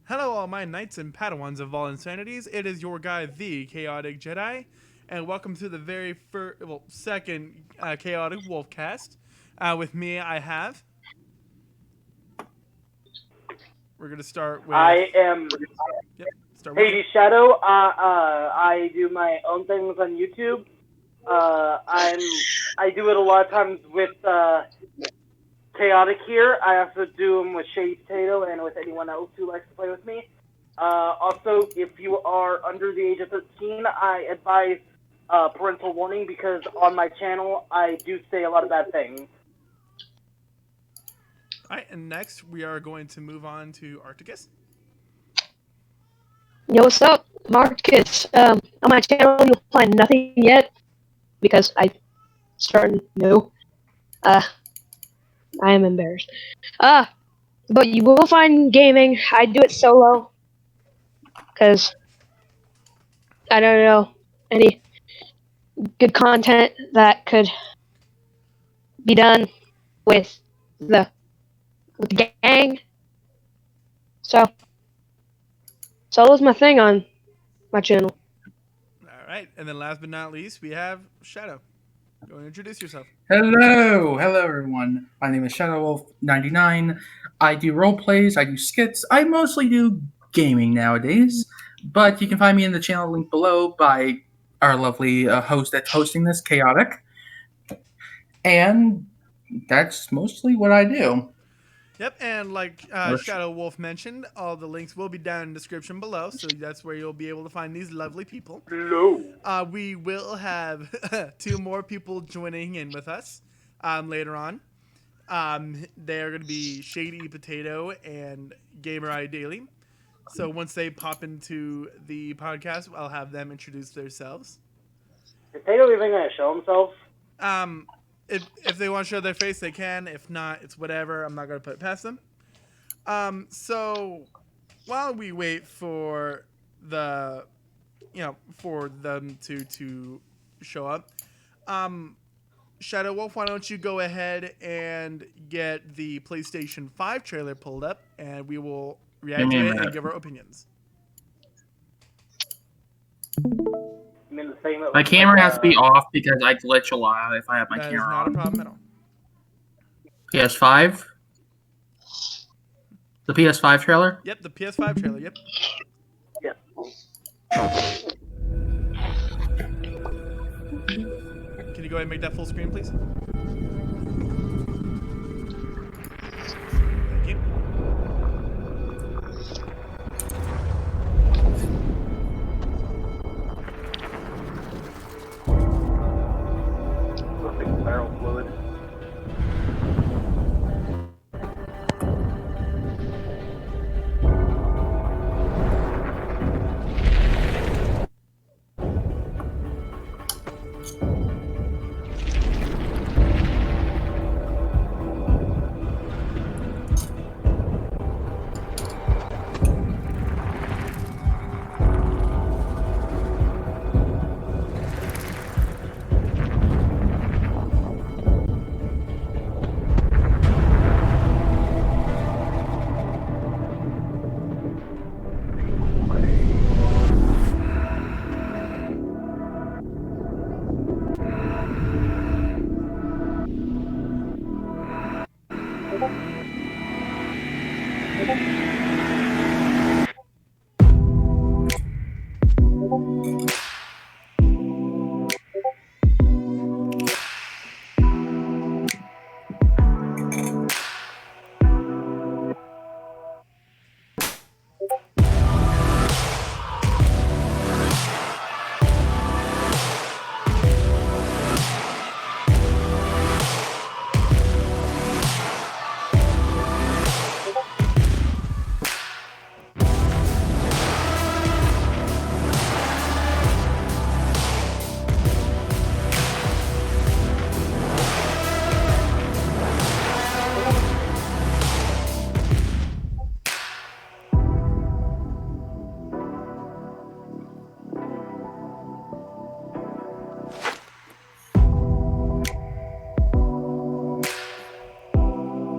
Hello, all my knights and padawans of all insanities. It is your guy, the Chaotic Jedi, and welcome to the second Chaotic Wolfcast. With me, I have. We're gonna start with. I am Yep, start with you. Hades Shadow. I do my own things on YouTube. I do it a lot of times with Chaotic here. I also do them with Shady Potato and with anyone else who likes to play with me. Also, if you are under the age of 13, I advise parental warning because on my channel I do say a lot of bad things. All right, and next we are going to move on to Arcticus. Yo, what's up, Marcus? On my channel, you'll find nothing yet because I started new. Uh, I am embarrassed. But you will find gaming. I do it solo because I don't know any good content that could be done with the gang. So solo's my thing on my channel. All right, and then last but not least, we have Shadow. Go and introduce yourself. Hello everyone. My name is ShadowWolf99. I do role plays, I do skits, I mostly do gaming nowadays, but you can find me in the channel link below by our lovely host that's hosting this, Chaotic, and that's mostly what I do. Yep, and like Shadow Wolf mentioned, all the links will be down in the description below, so that's where you'll be able to find these lovely people. Hello. We will have two more people joining in with us later on. They're going to be Shady Potato and Gamer Eye Daily. So once they pop into the podcast, I'll have them introduce themselves. Is Potato even gonna show himself? If they want to show their face, they can. If not, it's whatever. I'm not going to put it past them. So while we wait for for them to show up, Shadow Wolf, why don't you go ahead and get the PlayStation 5 trailer pulled up, and we will react to it and give our opinions. I mean, the thing that My looks camera like, has to be off because I glitch a lot if I have my That is camera not a on. problem at all. PS5? The PS5 trailer? Yep, the PS5 trailer. Yep. Yeah. Can you go ahead and make that full screen, please? Thank you. Looks like barrel fluid.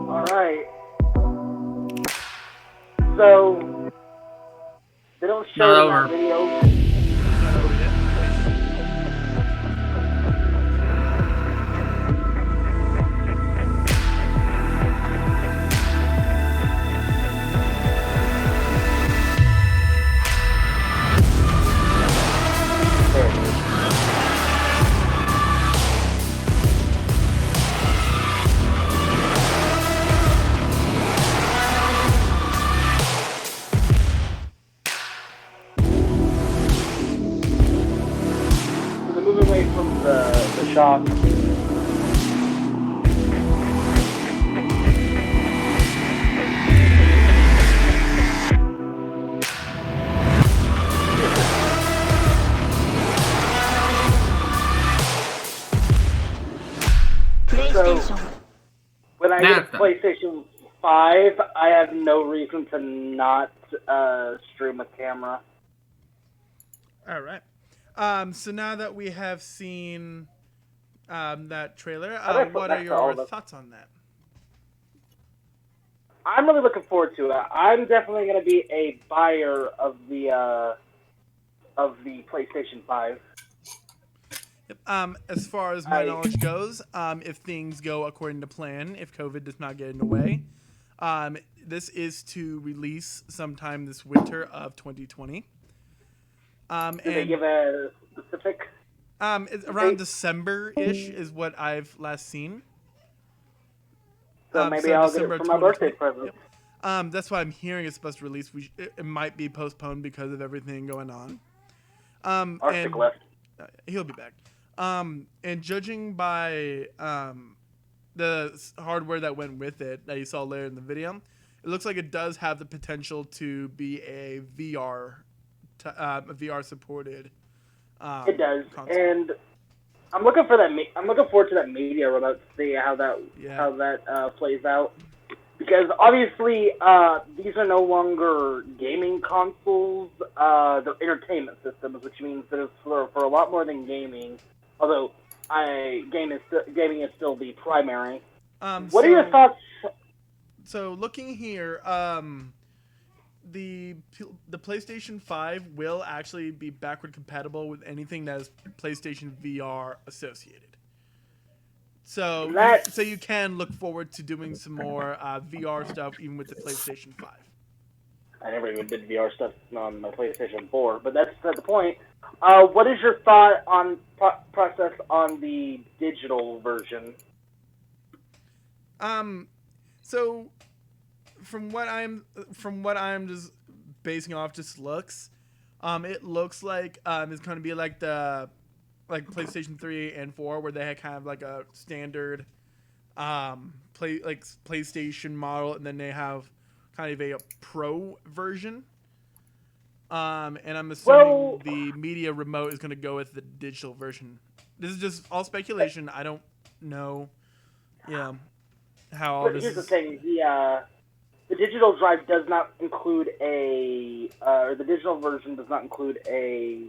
Alright. So, They don't Not show over. that video. It's not over yet. There it is. So they're moving away from the shop. So when I get a That's done. PlayStation 5, I have no reason to not stream a camera. All right. So now that we have seen that trailer, How do I flip what back are to all your of this? thoughts on that? I'm really looking forward to it. I'm definitely going to be a buyer of the PlayStation 5. Yep. As far as my knowledge goes, if things go according to plan, if COVID does not get in the way, this is to release sometime this winter of 2020. Do they give a specific? It's around December-ish is what I've last seen. So maybe I'll get December it for my birthday 2020. present. Yep. That's why I'm hearing it's supposed to release. It might be postponed because of everything going on. Arctic And left. he'll be back. And judging by the hardware that went with it that you saw later in the video, it looks like it does have the potential to be a VR supported. It does, console. and I'm looking for that. I'm looking forward to that media remote to see how that plays out. Because obviously, these are no longer gaming consoles. They're entertainment systems, which means that it's for a lot more than gaming. Although gaming is still the primary. What are your thoughts? So looking here, the PlayStation 5 will actually be backward compatible with anything that is PlayStation VR associated. So you can look forward to doing some more VR stuff even with the PlayStation 5. I never even did VR stuff on my PlayStation 4, but that's not the point. What is your thought on process on the digital version? So from what I'm just basing off just looks, it looks like it's going to be like the PlayStation 3 and 4 where they had kind of like a standard PlayStation model, and then they have kind of a pro version. And I'm assuming the media remote is going to go with the digital version. This is just all speculation. I don't know, how all this Here's the is. thing: the digital drive does not include or the digital version does not include a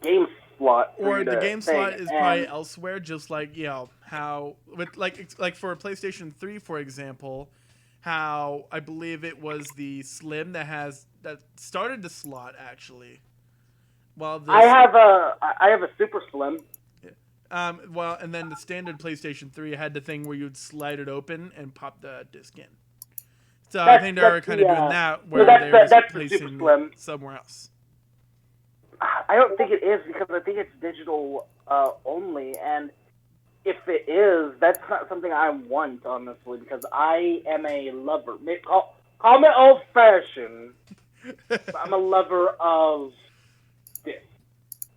game slot. Or the game slot is probably elsewhere, just like how with like for a PlayStation 3, for example, how I believe it was the Slim that started the slot actually. While I have a Super Slim. Well, and then the standard PlayStation 3 had the thing where you'd slide it open and pop the disc in. So I think they're kind of doing that where they're just placing it somewhere else. I don't think it is because I think it's digital only, and if it is, that's not something I want, honestly, because I am a lover. Call me old-fashioned, but I'm a lover of discs.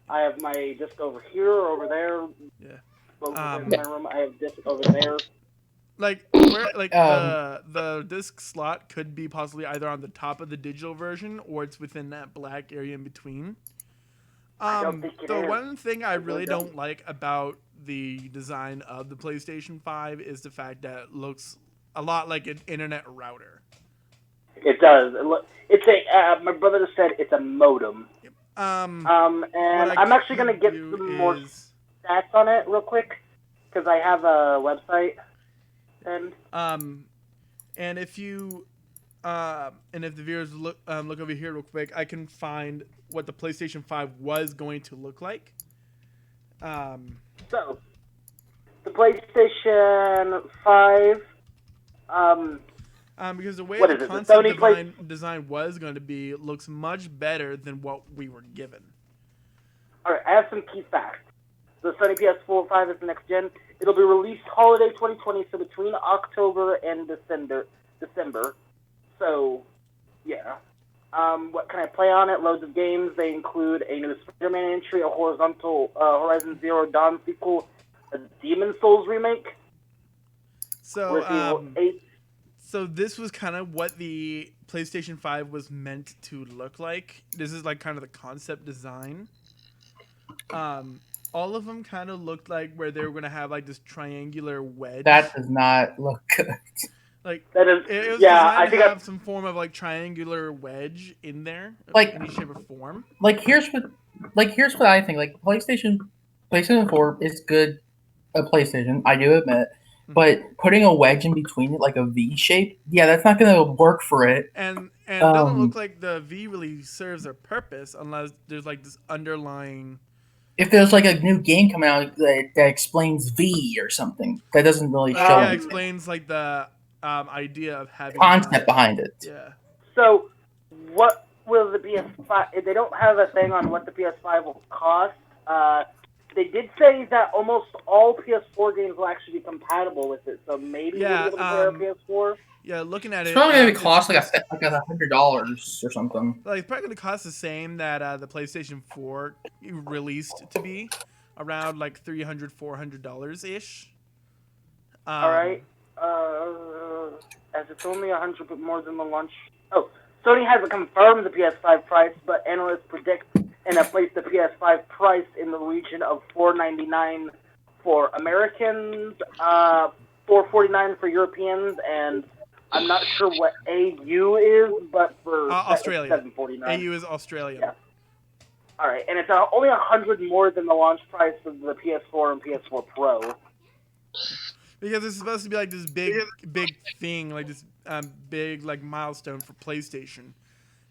I have my disc over here, over there. Yeah. Both in my room, I have disc over there. The disc slot could be possibly either on the top of the digital version or it's within that black area in between. I don't think it is. One thing I really don't like about the design of the PlayStation 5 is the fact that it looks a lot like an internet router. It does. It's a. My brother just said it's a modem. Yep. And I'm actually gonna get some more stats on it real quick because I have a website. And if you And if the viewers look over here real quick, I can find what the PlayStation 5 was going to look like. So, the PlayStation 5, because the way what the is it, the concept Sony design was going to be looks much better than what we were given. Alright, I have some key facts. The Sony PS4 5 is the next gen. It'll be released holiday 2020, so between October and December. So, yeah. What can I play on it? Loads of games. They include a new Spider-Man entry, a Horizon Zero Dawn sequel, a Demon Souls remake. So, so this was kind of what the PlayStation 5 was meant to look like. This is like kind of the concept design. All of them kind of looked like where they were going to have like this triangular wedge. That does not look good. Like that is, it was yeah, designed to have some form of like triangular wedge in there, like any shape or form. Here's what I think. Like PlayStation 4 is good. A PlayStation, I do admit, but putting a wedge in between it, like a V shape, yeah, that's not gonna work for it. And it doesn't look like the V really serves their purpose unless there's like this underlying. If there's like a new game coming out that explains V or something, that doesn't really show. Yeah, it explains like the idea of having concept behind it. Yeah. So, what will the PS5? They don't have a thing on what the PS5 will cost. They did say that almost all PS4 games will actually be compatible with it, so maybe we'll be able to play our PS4. Yeah, looking at it, it's probably gonna cost like $100 or something. Like it's probably gonna cost the same that the PlayStation 4 released to be, around like $300-$400 ish. All right. As it's only $100 but more than the launch. Oh, Sony hasn't confirmed the PS5 price, but analysts predict and have placed the PS5 price in the region of $499 for Americans, $449 for Europeans, and I'm not sure what AU is, but for Australia, $749. AU is Australia. Yeah. All right, and it's only $100 more than the launch price of the PS4 and PS4 Pro. Because it's supposed to be like this big thing, like this big like milestone for PlayStation.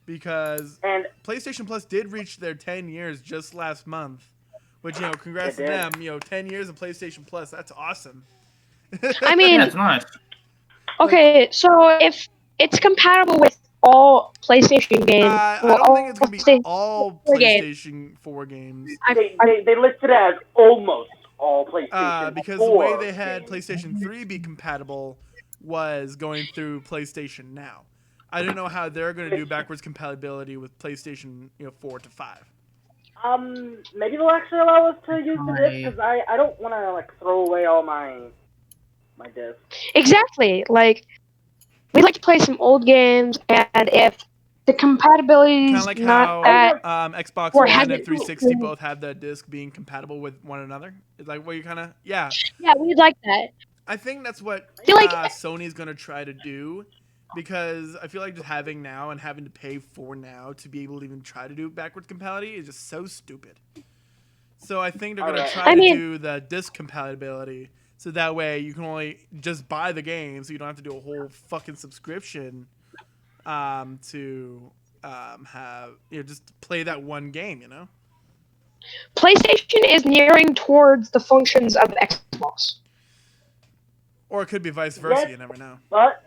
Because PlayStation Plus did reach their 10 years just last month, which congrats to them. 10 years of PlayStation Plus, that's awesome. I mean, yeah, it's nice. Okay, so if it's compatible with all PlayStation games, I don't think it's gonna be all PlayStation 4 games. They listed it as almost all PlayStation because 4 the way they had games. PlayStation 3 be compatible was going through PlayStation Now. I don't know how they're going to do backwards compatibility with PlayStation 4 to 5. Maybe they'll actually allow us to use the disc, because I don't want to like throw away all my discs. Exactly. Like, we like to play some old games, and if the compatibility is like not how that, Xbox or One has and it- 360 both have the disc being compatible with one another. It's like what you kind of yeah, we'd like that. I think that's what feel like- Sony's gonna try to do, because I feel like just having now and having to pay for now to be able to even try to do backwards compatibility is just so stupid. So I think they're gonna try to do the disc compatibility, so that way you can only just buy the game, so you don't have to do a whole fucking subscription to have just play that one game. PlayStation is nearing towards the functions of Xbox. Or it could be vice versa. Yes, you never know. But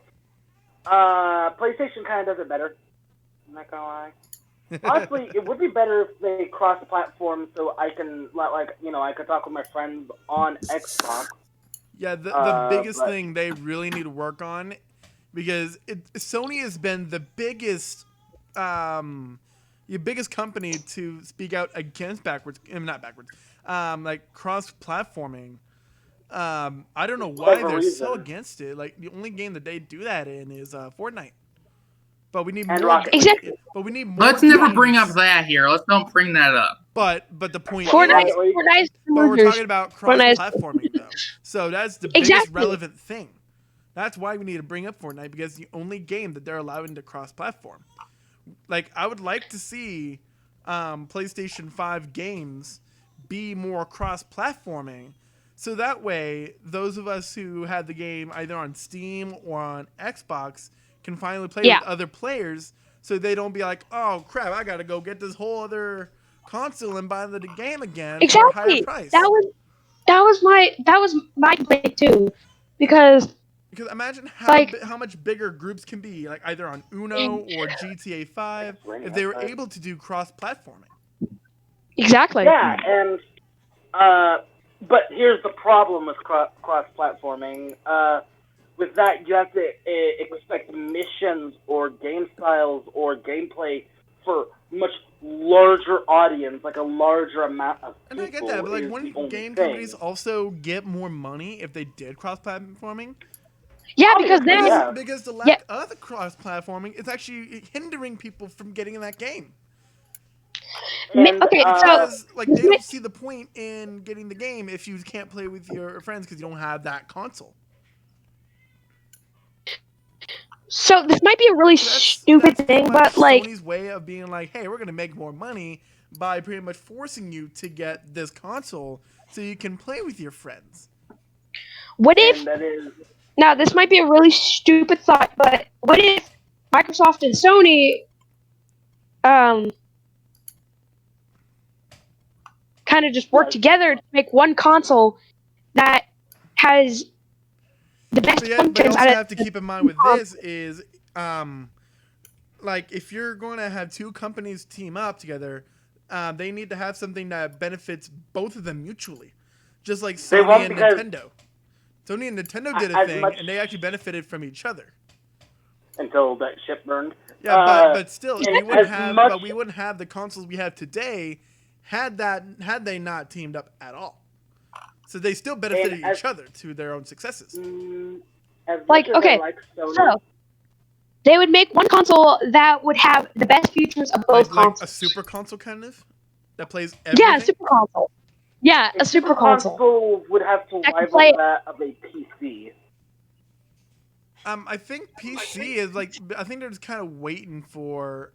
PlayStation kind of does it better. I'm not gonna lie. Honestly, it would be better if they cross-platform, so I can I could talk with my friends on Xbox. Yeah, the biggest thing they really need to work on, because Sony has been the biggest company to speak out against like cross-platforming. I don't know why they're so against it. Like, the only game that they do that in is Fortnite. But we need more. Exactly. But we need more. Let's never bring up that here. Let's don't bring that up. But the point Fortnite, is, but we're talking about cross-platforming though. So that's the biggest relevant thing. That's why we need to bring up Fortnite, because it's the only game that they're allowing to cross-platform. Like, I would like to see PlayStation 5 games be more cross-platforming, so that way those of us who had the game either on Steam or on Xbox can finally play Yeah. with other players, so they don't be like, oh crap, I gotta go get this whole other console and buy the game again for a higher Exactly. price. That was my complaint too, because Because imagine like how much bigger groups can be, like either on Uno or GTA 5, if they were able to do cross-platforming. exactly. Yeah, and but here's the problem with cross-platforming. With that, you have to expect missions or game styles or gameplay for much larger audience, like a larger amount of people. And I get that, but like, is the wouldn't only game thing. companies also get more money if they did cross-platforming? Yeah, because Obviously, then yeah. Because the yeah, lack of the cross-platforming is actually hindering people from getting in that game. And, okay, so Because like this they don't might- see the point in getting the game if you can't play with your friends because you don't have that console. so this might be a really stupid That's pretty thing, much but like Sony's way of being like, hey, we're gonna make more money by pretty much forcing you to get this console so you can play with your friends. what if and that is now this might be a really stupid thought, but what if Microsoft and Sony kind of just work Like- together to make one console that has the best But you functions also out of have to keep in mind with this is, like if you're going to have two companies team up together, they need to have something that benefits both of them mutually, just like They Sony won't and because- Nintendo. Sony and Nintendo did a as thing, much- and they actually benefited from each other. until that ship burned. Yeah, but still, and we wouldn't as have, much- but we wouldn't have the consoles we have today had they not teamed up at all. So they still benefited as- each other to their own successes. As Like, much as okay, I like Sony, so they would make one console that would have the best features of both Like a consoles. super console kind of that plays everything. Yeah, a super console. Yeah, a super console. would have to That can rival play- that of a PC. I think PC is like, I think they're just kind of waiting for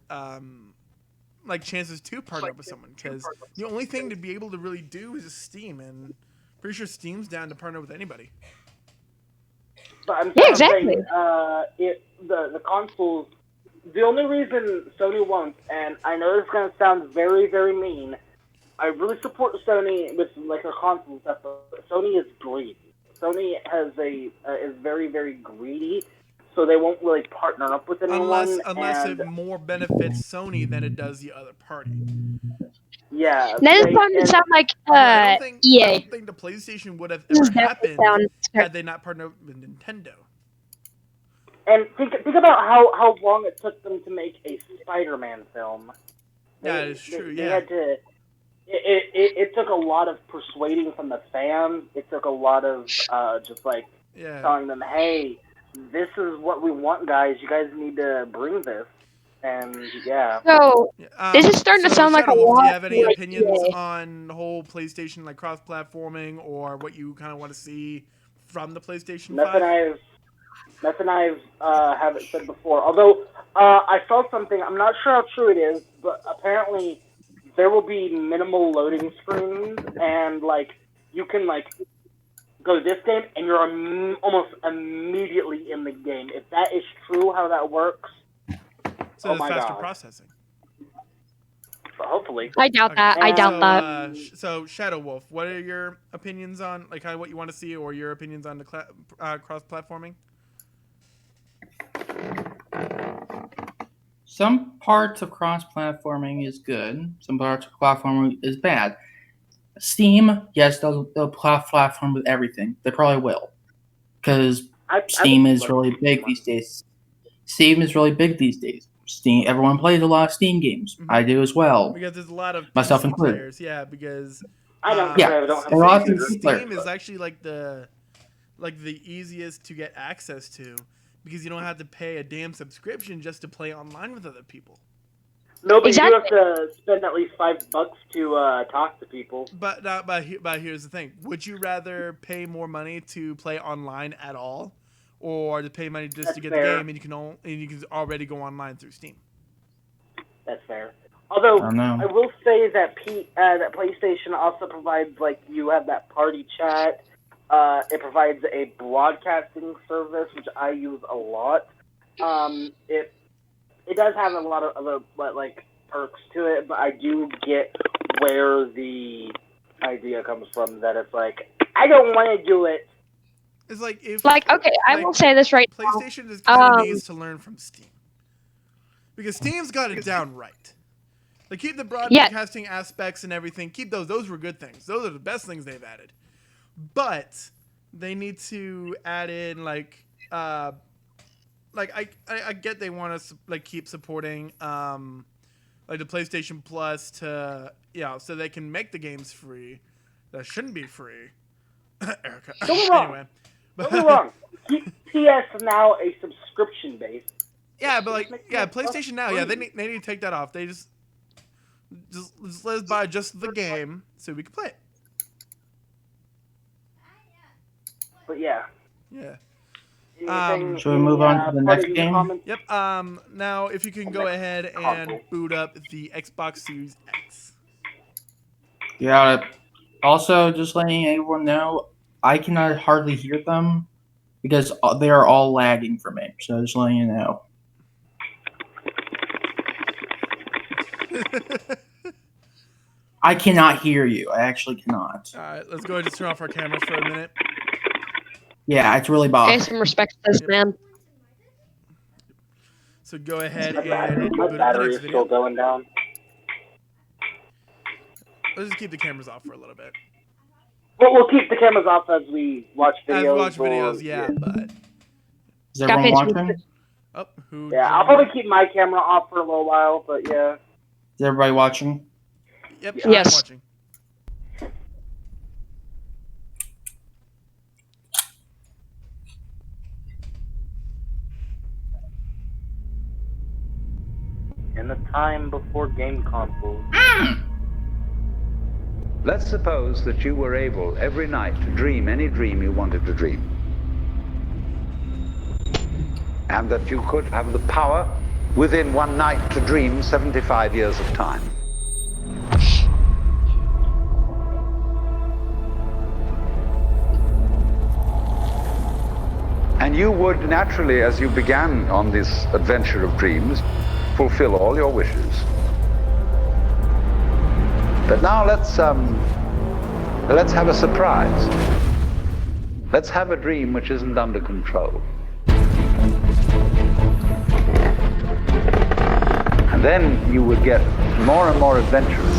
like chances to partner up with someone, because the only thing to be able to really do is Steam, and pretty sure Steam's down to partner with anybody. But I'm Yeah, saying, exactly. the consoles. The only reason Sony won't, and I know this is gonna sound very, very mean. I really support Sony with like their console stuff, but Sony is greedy. Sony is very, very greedy, so they won't really partner up with anyone. Unless and, it more benefits Sony than it does the other party. yeah, Now this is they- starting to and- sound like I don't EA. think the PlayStation would have This ever is definitely happened sound- had they not partnered up with Nintendo. And think about how long it took them to make a Spider-Man film. That is true, They yeah. had to. It took a lot of persuading from the fans. It took a lot of just like Yeah. telling them, "Hey, this is what we want, guys. You guys need to bring this." And yeah, So Yeah, This is starting to sound like a Shadow Wolf, do you lot have any like opinions EA. on the whole PlayStation like cross-platforming, or what you kind of want to see from the PlayStation 5? nothing I've haven't said before. Although I saw something. I'm not sure how true it is, but apparently there will be minimal loading screens, and like you can like go to this game, and you're almost immediately in the game. If that is true, how that works, So oh the my faster God. processing. hopefully. I doubt that. I And doubt so, that. So Shadow Wolf, what are your opinions on like kind of what you want to see, or your opinions on the cross-platforming? Some parts of cross-platforming is good. Some parts of platforming is bad. Steam, yes, they'll platform with everything. They probably will, because Steam is really big these days. Steam is really big these days. Steam, everyone plays a lot of Steam games. Mhm. I do as well. Because there's a lot of Myself PC included. players, yeah. Because I don't Yeah, care. I don't have a lot a of computer. people- Steam is actually like the easiest to get access to, because you don't have to pay a damn subscription just to play online with other people. No, but Exactly. you do have to spend at least $5 to talk to people. But here's the thing: would you rather pay more money to play online at all, or to pay money just That's to get fair. the game and you can already go online through Steam? That's fair. Although I don't know. I will say that that PlayStation also provides like you have that party chat. It provides a broadcasting service which I use a lot, It does have a lot of other like perks to it, but I do get where the idea comes from. That it's like I don't want to do it. It's like if Okay, I will say this right now. PlayStation just kind of needs to learn from Steam, because Steam's got it down right. Like keep the broadcasting aspects and everything. Keep those. Those were good things. Those are the best things they've added. But they need to add in I get they want to like keep supporting like the PlayStation Plus to so they can make the games free that shouldn't be free. Erica. Don't be wrong. Anyway, Don't be wrong. PS now a subscription base. Yeah, but PlayStation Now, they need to take that off. They just let us buy just the game so we can play it. But yeah. Yeah. Should we move on to the next game? Yep. Now, if you can go ahead and boot up the Xbox Series X. Yeah. Also, just letting everyone know, I cannot hardly hear them because they are all lagging for me. So just letting you know. I cannot hear you. I actually cannot. All right, let's go ahead and turn off our cameras for a minute. Yeah, it's really bothering. Pay some respect to this man. So go ahead My and boot my up the battery next is video. still going down. Let's just keep the cameras off for a little bit. But we'll keep the cameras off as we watch videos. As we watch videos, but Is everyone watching? who? Yeah, I'll probably keep my camera off for a little while, but yeah. Is everybody watching? Yep. Yes. I'm watching. In the time before game consoles. Let's suppose that you were able every night to dream any dream you wanted to dream. And that you could have the power within one night to dream 75 years of time. And you would naturally, as you began on this adventure of dreams, fulfill all your wishes. But now let's have a surprise. Let's have a dream which isn't under control. And then you would get more and more adventurous.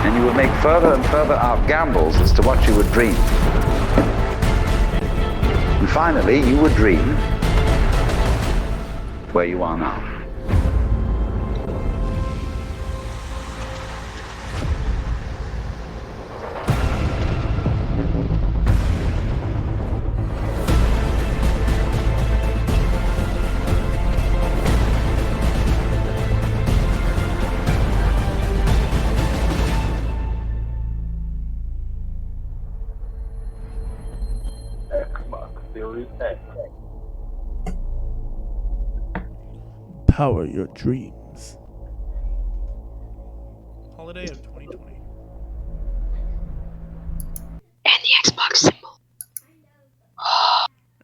And you would make further and further out gambles as to what you would dream. And finally, you would dream where you are now. Xbox Series X. Power your dreams. Holiday of 2020. And the Xbox symbol.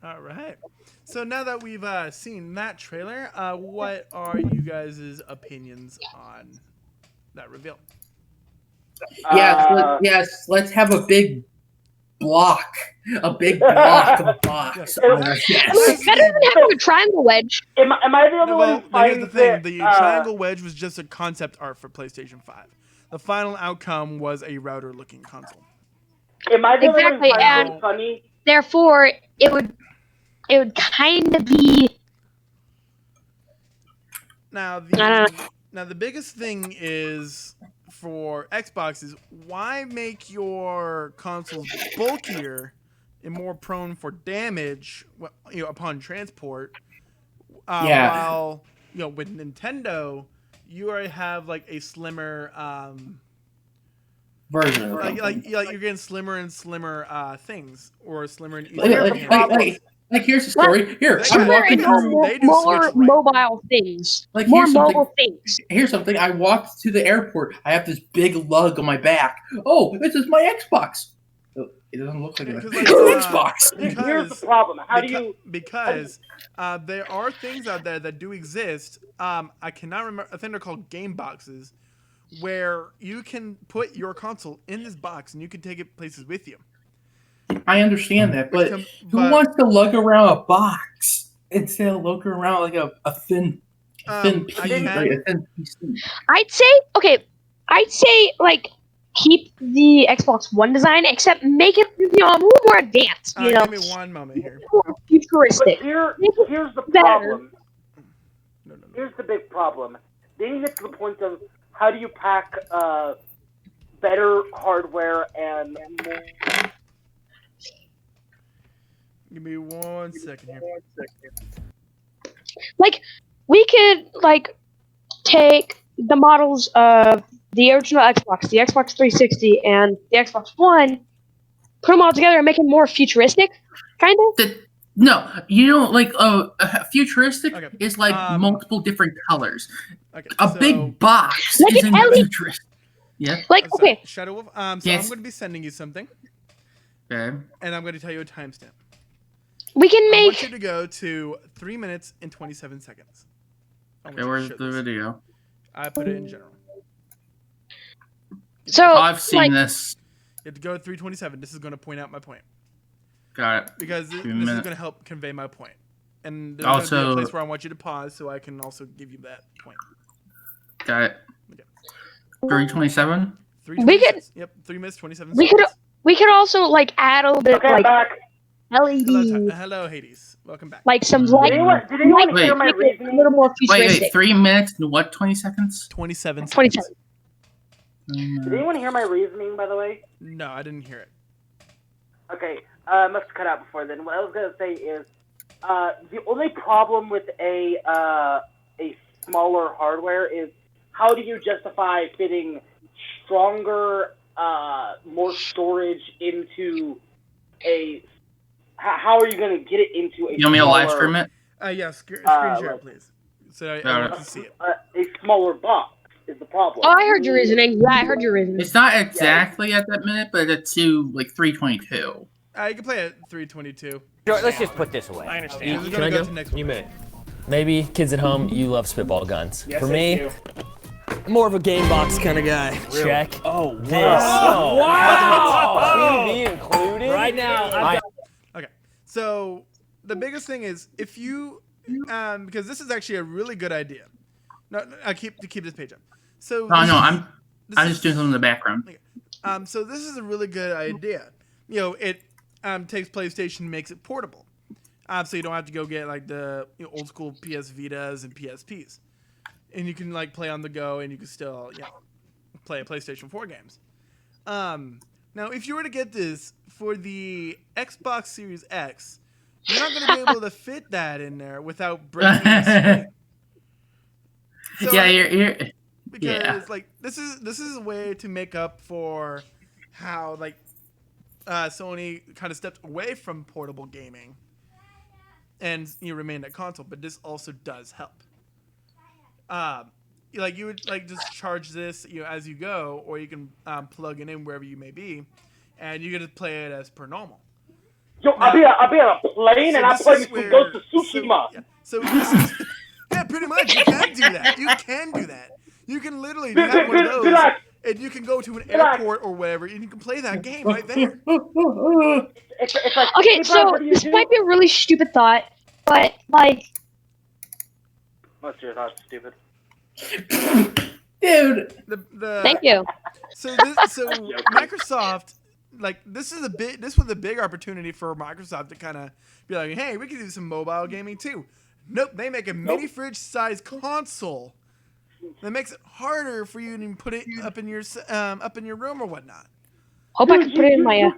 All right. So now that we've seen that trailer, what are you guys' opinions on that reveal? Yes, let's have a big block. A big block of box on our It's desk. better than having a triangle wedge. Am I the only one Well, who here's the finds thing: it, the triangle wedge was just a concept art for PlayStation 5. The final outcome was a router-looking console. Am I the only one Exactly, who finds and- it funny? Therefore, it would kind of be. Now I the biggest thing is for Xbox is why make your consoles bulkier and more prone for damage, upon transport. While with Nintendo, you already have like a slimmer Version. like you're getting slimmer and slimmer things, or slimmer and easier. Like here's the story. Here, I'm Sure, walking and more, through. They do more switch right. mobile things. Like More here's something. mobile things. Here's something. I walked to the airport. I have this big lug on my back. Oh, this is my Xbox. It doesn't look like an Because, like, Xbox. Here's the problem. How do you? Because there are things out there that do exist. I cannot remember. I think they're called game boxes, where you can put your console in this box and you can take it places with you. I understand that, but who wants to lug around a box instead of lugging around like a thin piece? I'd say like keep the Xbox One design, except make it a little more advanced. Give me one moment here. More futuristic. But here's the problem. No. Here's the big problem. They need to get to the point of how do you pack better hardware and more. Give me 1 second here. Like, we could, like, take the models of the original Xbox, the Xbox 360, and the Xbox One, put them all together and make it more futuristic, kind of? No, you don't, like, futuristic is, like, multiple different colors. Okay, a big box like isn't futuristic. Yeah? Like, okay. Shadow Wolf, so I'm going to be sending you something. Okay. And I'm going to tell you a timestamp. We can I make... want you to go to 3 minutes and 27 seconds. Okay, where's the video? I put it in general. So, I've seen this. You have to go to 3:27. This is going to point out my point. Got it. Because this is going to help convey my point. And there's also, going to be a place where I want you to pause so I can also give you that point. Got it. Okay. 3:27? 3:27. We could... Yep, 3 minutes, 27 seconds. We could also, like, add a little bit, like... back. LED. Hello, Hades. Welcome back. Like some light. Did anyone hear my reasoning? A little more futuristic. Wait, 3 minutes and what, 20 seconds? 27 seconds. 27. Did anyone hear my reasoning, by the way? No, I didn't hear it. Okay, must have cut out before then. What I was going to say is, the only problem with a smaller hardware is how do you justify fitting stronger, more storage into a... How are you going to get it into a... You want me to live stream it? Yeah, screen share, please. So I can see it. A smaller box is the problem. Oh, I heard your reasoning. Yeah, I heard your reasoning. It's not exactly at that minute, but it's to, like, 3:22. You can play at 3:22. Let's just put this away. I understand. Can I go? You may. Maybe, kids at home, you love spitball guns. Yes, For I me, do. I'm more of a game box kind of guy. Really? Check. Oh, this. wow. Wow. TV included? Right now, Okay, so the biggest thing is if you, because this is actually a really good idea. No, I keep this page up. So No, I'm just doing something in the background. Okay. So this is a really good idea. You know, it takes PlayStation, makes it portable. So you don't have to go get like the old school PS Vitas and PSPs, and you can like play on the go, and you can still play PlayStation 4 games. Now, if you were to get this for the Xbox Series X, you're not going to be able to fit that in there without breaking the screen. So, you're because like this is a way to make up for how like Sony kind of stepped away from portable gaming and remained a console, but this also does help. Like you would like just charge this as you go, or you can plug it in wherever you may be, and you can just play it as per normal. Yo, I'll be on a plane and I'm playing some Ghost of Tsushima. So this is, yeah, pretty much. You can do that. You can do that. You can literally have one of those, and you can go to an airport or whatever, and you can play that game right there. It's like, Okay, hey, so what do you this do? might be a really stupid thought, but like... What's your thought, stupid? Dude. Thank you. So Microsoft, like this was a big opportunity for Microsoft to kind of be like, hey, we can do some mobile gaming too. Nope, they make a mini fridge sized console that makes it harder for you to put it up in your room or whatnot. Hope I can put it in my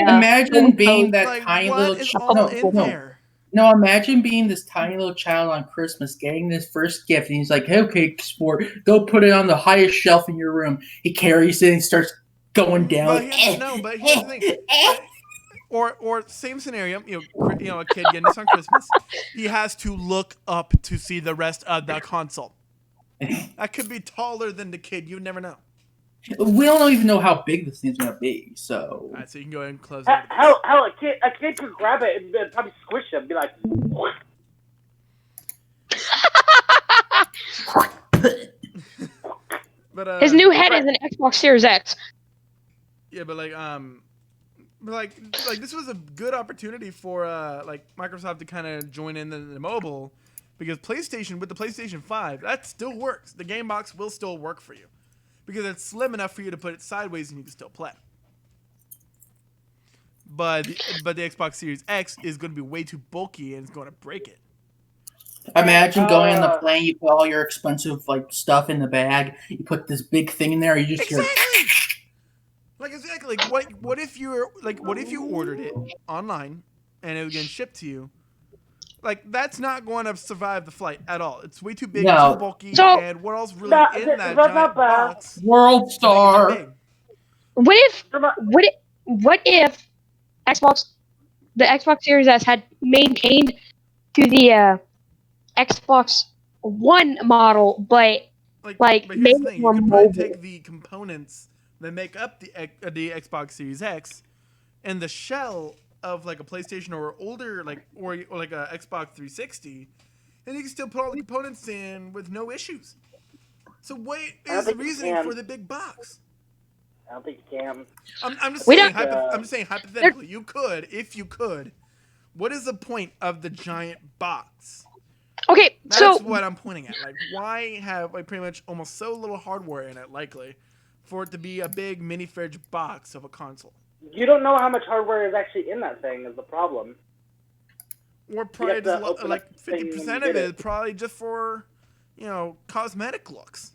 Imagine being that like, tiny what little is child. all in there? No, imagine being this tiny little child on Christmas, getting this first gift, and he's like, hey, okay, sport, go put it on the highest shelf in your room. He carries it and starts going down. But here's the thing. Or same scenario, a kid getting this on Christmas, he has to look up to see the rest of the console. That could be taller than the kid. You never know. We don't even know how big this thing's gonna be, so. All right, so you can go ahead and close How, it. how a kid could grab it and probably squish it and be like, But His new head is an Xbox Series X. yeah, but like this was a good opportunity for like Microsoft to kind of join in the mobile, because PlayStation with the PlayStation 5 that still works. The game box will still work for you because it's slim enough for you to put it sideways and you can still play. But the Xbox Series X is going to be way too bulky and it's going to break it. Imagine going on the plane, you put all your expensive like stuff in the bag, you put this big thing in there, you just hear. Exactly. What if you ordered it online and it was getting shipped to you? Like that's not going to survive the flight at all. It's way too big, No. too bulky, So- and what else really That's in that not giant bad. box? World to make it that Star. big? What if the Xbox Series S had maintained to the Xbox One model, but But here's made the it thing: more you could probably mobile. take the components that make up the Xbox Series X and the shell of like a PlayStation or older or like a Xbox 360, and you can still put all the components in with no issues. So what I is the think you reasoning can. for the big box? I don't think you can. I'm just We saying. don't- I'm just saying hypothetically, you could, if you could. What is the point of the giant box? Okay, That's so what I'm pointing at. Like, why have like pretty much almost so little hardware in it, likely, for it to be a big mini fridge box of a console? You don't know how much hardware is actually in that thing is the problem. Or probably have to just open like up the thing 50% when of you it get is it. probably just for, cosmetic looks.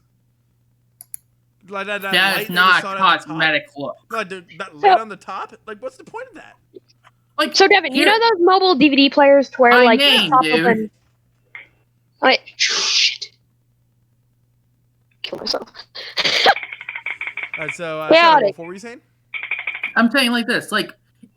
Like that light That that is you not saw at the top. cosmetic look. Like that light on the top. Like, what's the point of that? Like, So Devin, you here- know those mobile DVD players to where My like name, pop dude. open. Wait, shit. Kill myself. All right, so Chaotic. what were you saying? I'm saying like this, like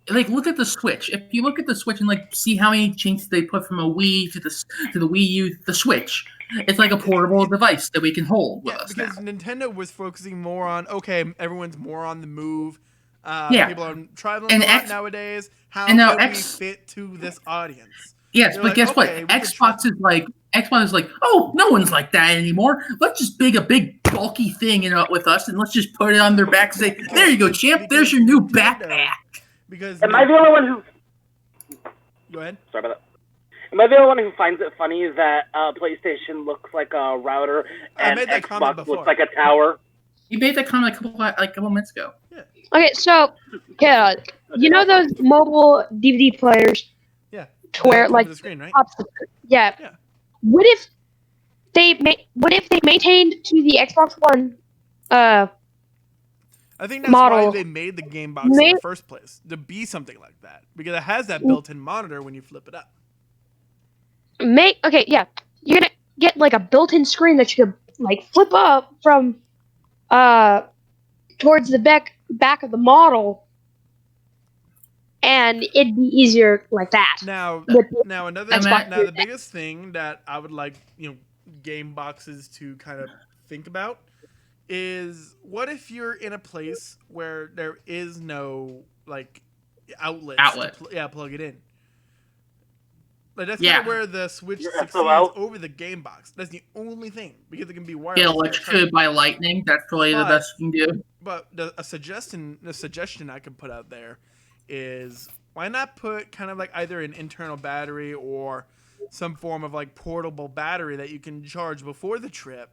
look at the Switch. If you look at the Switch and like see how many changes they put from a Wii to the Wii U, the Switch, it's like a portable device that we can hold with Yeah, us now. because Nintendo was focusing more on everyone's more on the move. Yeah. People are traveling And a lot X- nowadays. How and now can X- we fit to this audience? Yes, They're but like, guess what? okay, we can Xbox is like, oh, no one's like that anymore. Let's just big a big bulky thing with us, and let's just put it on their back and say, there you go, champ. There's your new backpack. Because Am I the only one who? Go ahead. Sorry about that. Am I the only one who finds it funny that PlayStation looks like a router I and made that comment Xbox before. looks like a tower? You made that comment a couple minutes ago. Okay, so yeah, you know those mobile DVD players Yeah. to where like the screen, right? pops the, yeah. Yeah. What if they maintained to the Xbox One I think that's why model. they made the game box in the first place, to be something like that, because it has that built-in monitor when you flip it up. Okay, yeah. You're gonna get like a built-in screen that you could like flip up from towards the back of the model, and it'd be easier like that. Now With- the biggest thing that I would like, game boxes to kind of think about is, what if you're in a place where there is no like outlet. Plug it in. Like that's kind of where the Switch Your succeeds SOL? over the game box. That's the only thing, because it can be Get wireless. electrocuted by lightning. That's probably the But- best you can do. But the suggestion I could put out there is, why not put kind of like either an internal battery or some form of like portable battery that you can charge before the trip.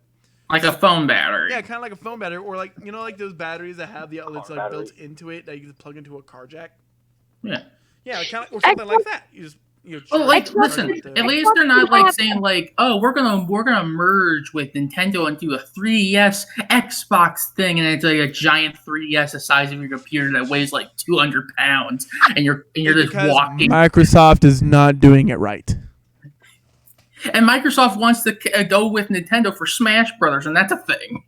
Like a phone battery. Yeah, kind of like a phone battery, or like like those batteries that have the outlets like battery. built into it that you can plug into a car jack. Yeah. Yeah, kind of, or something like that. You just Well, charge like, listen. it to- At least they're not like saying like, "Oh, we're gonna merge with Nintendo and do a 3DS Xbox thing," and it's like a giant 3DS the size of your computer that weighs like 200 pounds, and you're just because walking. Microsoft is not doing it right. And Microsoft wants to go with Nintendo for Smash Brothers, and that's a thing.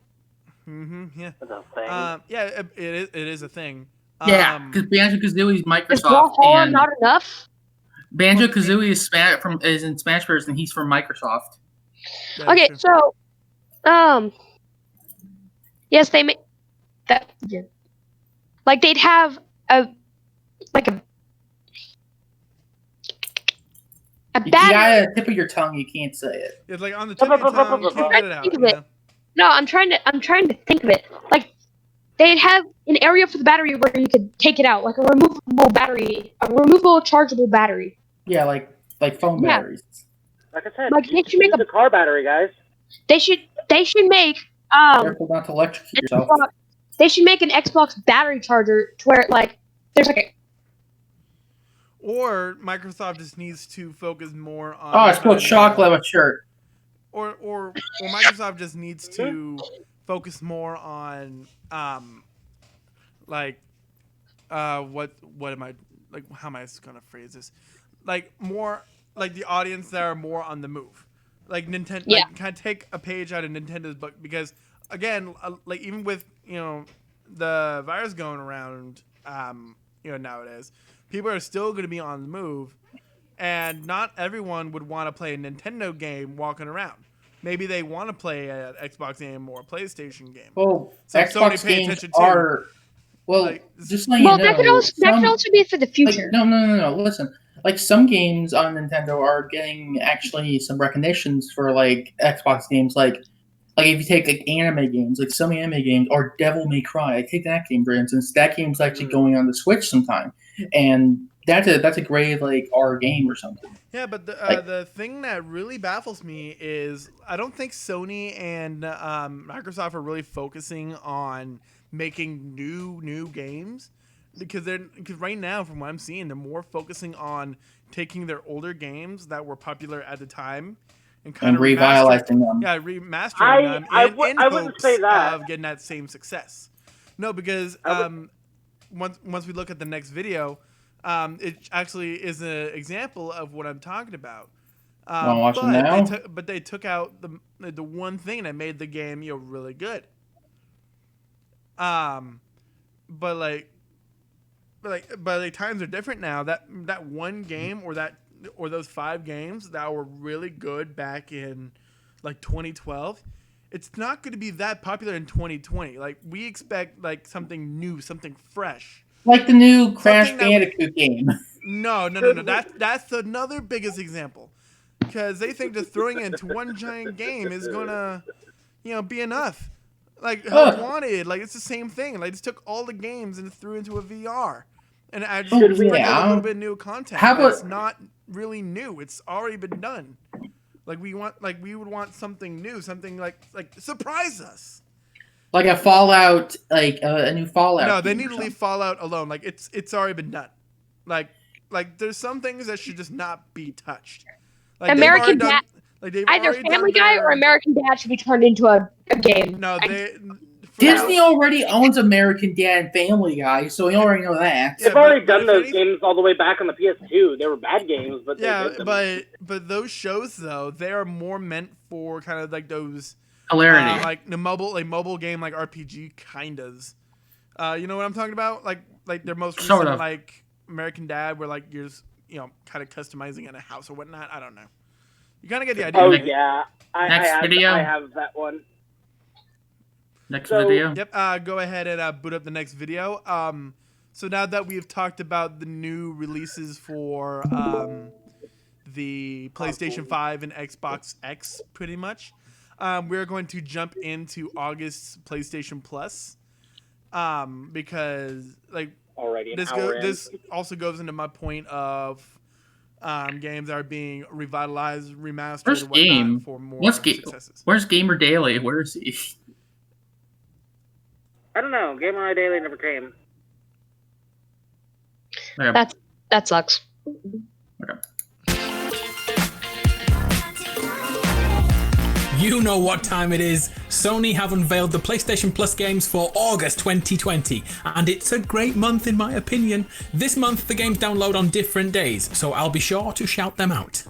Yeah. That's a thing. Yeah, it is a thing. Yeah, because Banjo-Kazooie is Is Microsoft, Brawlhalla and not enough? Banjo-Kazooie is in Smash Bros. And he's from Microsoft. that is Okay, true. so yes, that. Yeah. Like they'd have a You battery. got a tip of your tongue. You can't say it. It's like on the tip of your tongue, you can't get it out. Think of You it. know? No, I'm trying to think of it. Like they'd have an area for the battery where you could take it out, like a removable chargeable battery. Yeah, like phone Yeah. batteries. Like I said, Like they should make use a car battery, guys. They should make Careful not to electrocute yourself. They should make an Xbox battery charger to where like there's like a. Or Microsoft just needs to focus more on. Oh, I spilled chocolate on my shirt. Or Microsoft just needs to focus more on what am I like? How am I gonna phrase this? Like more like the audience that are more on the move, like Nintendo. Yeah. Like, kind of take a page out of Nintendo's book because again, like even with the virus going around, nowadays, people are still going to be on the move, and not everyone would want to play a Nintendo game walking around. Maybe they want to play an Xbox game or a PlayStation game. Well, So Xbox Sony pay games attention too. are. Well, Like, just letting Well, you know. that could also be for the future. Like, no. Listen, like some games on Nintendo are getting actually some recognitions for like Xbox games. Like if you take like anime games, like some anime games, or Devil May Cry. I take that game for instance. That game's actually going on the Switch sometime, and that's a great like R game or something. Yeah, but the thing that really baffles me is I don't think Sony and Microsoft are really focusing on making new games because right now from what I'm seeing they're more focusing on taking their older games that were popular at the time and kind of revitalizing them. Yeah, remastering them in wouldn't hopes say that. of getting that same success. No, because once we look at the next video. It actually is an example of what I'm talking about. Wanna watch it now? But they took out the one thing that made the game really good. But times are different now. That one game or those 5 games that were really good back in like 2012. It's not going to be that popular in 2020. Like we expect like something new, something fresh. Like the new Crash Bandicoot game. No. That's another biggest example, because they think just throwing it into one giant game is gonna, be enough. Like Help Wanted, like it's the same thing. Like just took all the games and threw into a VR, and I just bring a little bit of new content. It's not really new. It's already been done. Like we would want something new, something like surprise us. Like a Fallout, like a new Fallout. No, they need to leave Fallout alone. Like it's already been done. Like there's some things that should just not be touched. Like American Dad, either Family Guy or American Dad should be turned into a game. No, Disney already owns American Dad and Family Guy, so we already know that. They've already done those games all the way back on the PS2. They were bad games, but but those shows though, they are more meant for kind of like those. Hilarity. Like the mobile game, like RPG kindas. You know what I'm talking about? Like their most recent, like American Dad, where like you're kind of customizing in a house or whatnot. I don't know. You kind of get the idea. Oh right? yeah, I have that one. Next video. Yep. Go ahead and boot up the next video. So now that we've talked about the new releases for the PlayStation 5 and Xbox X, pretty much. We're going to jump into August's PlayStation Plus, because like this also goes into my point of games that are being revitalized, remastered, Where's Game? For more successes. Where's Gamer Daily? Where is he? I don't know. Gamer Daily never came. Okay. That sucks. Okay. You know what time it is. Sony have unveiled the PlayStation Plus games for August 2020, and it's a great month in my opinion. This month the games download on different days, so I'll be sure to shout them out.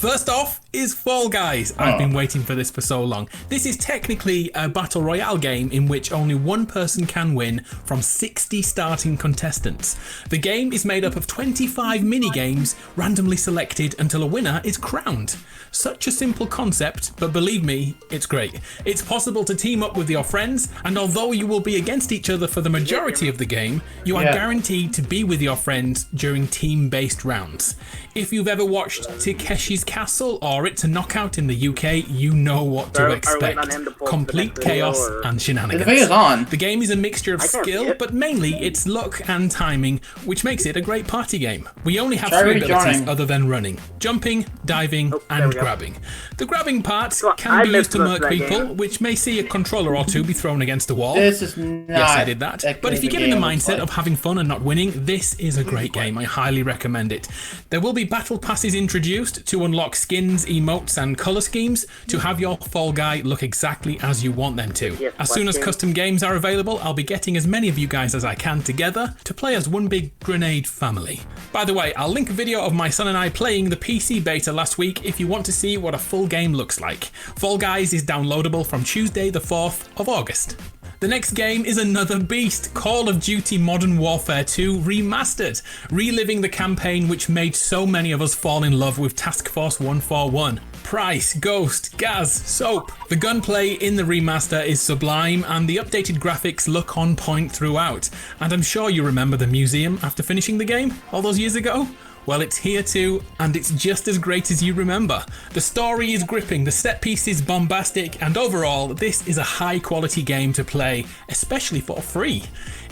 First off is Fall Guys. I've been waiting for this for so long. This is technically a battle royale game in which only one person can win from 60 starting contestants. The game is made up of 25 mini-games randomly selected until a winner is crowned. Such a simple concept, but believe me, it's great. It's possible to team up with your friends, and although you will be against each other for the majority of the game, you are guaranteed to be with your friends during team-based rounds. If you've ever watched Takeshi's Castle or It's a Knockout in the UK, you know what to expect. Complete chaos and shenanigans. The game is a mixture of skill, but mainly it's luck and timing, which makes it a great party game. We only have 3 abilities other than running: jumping, diving, and grabbing. The grabbing part can be used to murk people, which may see a controller or 2 be thrown against a wall. This is not. Yes, I did that. But if you get in the mindset of having fun and not winning, this is a great game. I highly recommend it. There will be battle passes introduced to unlock skins, emotes, and color schemes to have your Fall Guy look exactly as you want them to. As soon as custom games are available, I'll be getting as many of you guys as I can together to play as one big grenade family. By the way, I'll link a video of my son and I playing the PC beta last week if you want to see what a full game looks like. Fall Guys is downloadable from Tuesday the 4th of August. The next game is another beast, Call of Duty Modern Warfare 2 Remastered, reliving the campaign which made so many of us fall in love with Task Force 141. Price, Ghost, Gaz, Soap. The gunplay in the remaster is sublime and the updated graphics look on point throughout. And I'm sure you remember the museum after finishing the game all those years ago? Well, it's here too, and it's just as great as you remember. The story is gripping, the set piece is bombastic, and overall, this is a high quality game to play, especially for free.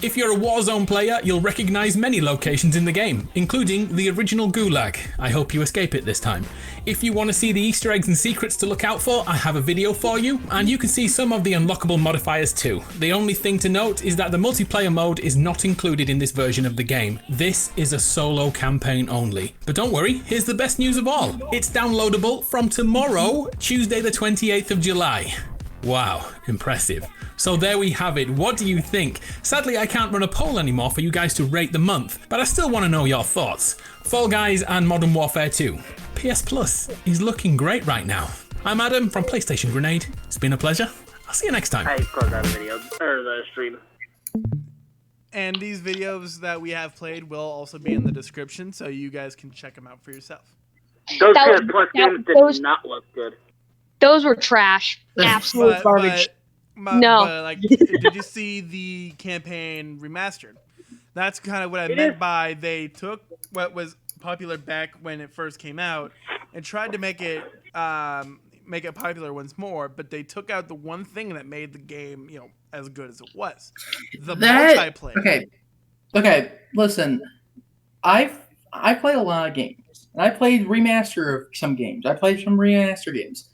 If you're a Warzone player, you'll recognise many locations in the game, including the original Gulag. I hope you escape it this time. If you want to see the Easter eggs and secrets to look out for, I have a video for you, and you can see some of the unlockable modifiers too. The only thing to note is that the multiplayer mode is not included in this version of the game. This is a solo campaign only. But don't worry, here's the best news of all. It's downloadable from tomorrow, Tuesday the 28th of July. Wow, impressive. So there we have it. What do you think? Sadly, I can't run a poll anymore for you guys to rate the month, but I still want to know your thoughts. Fall Guys and Modern Warfare 2. PS Plus is looking great right now. I'm Adam from PlayStation Grenade. It's been a pleasure. I'll see you next time. I closed that video, or the stream. And these videos that we have played will also be in the description, so you guys can check them out for yourself. Those That was- PS Plus games those- did not look good. Those were trash. Absolute garbage. No. But, like, did you see the campaign remastered? That's kind of what I meant by they took what was popular back when it first came out and tried to make it popular once more, but they took out the one thing that made the game, as good as it was. The multiplayer. Okay, listen. I played a lot of games. And I played remaster of some games. I played some remaster games.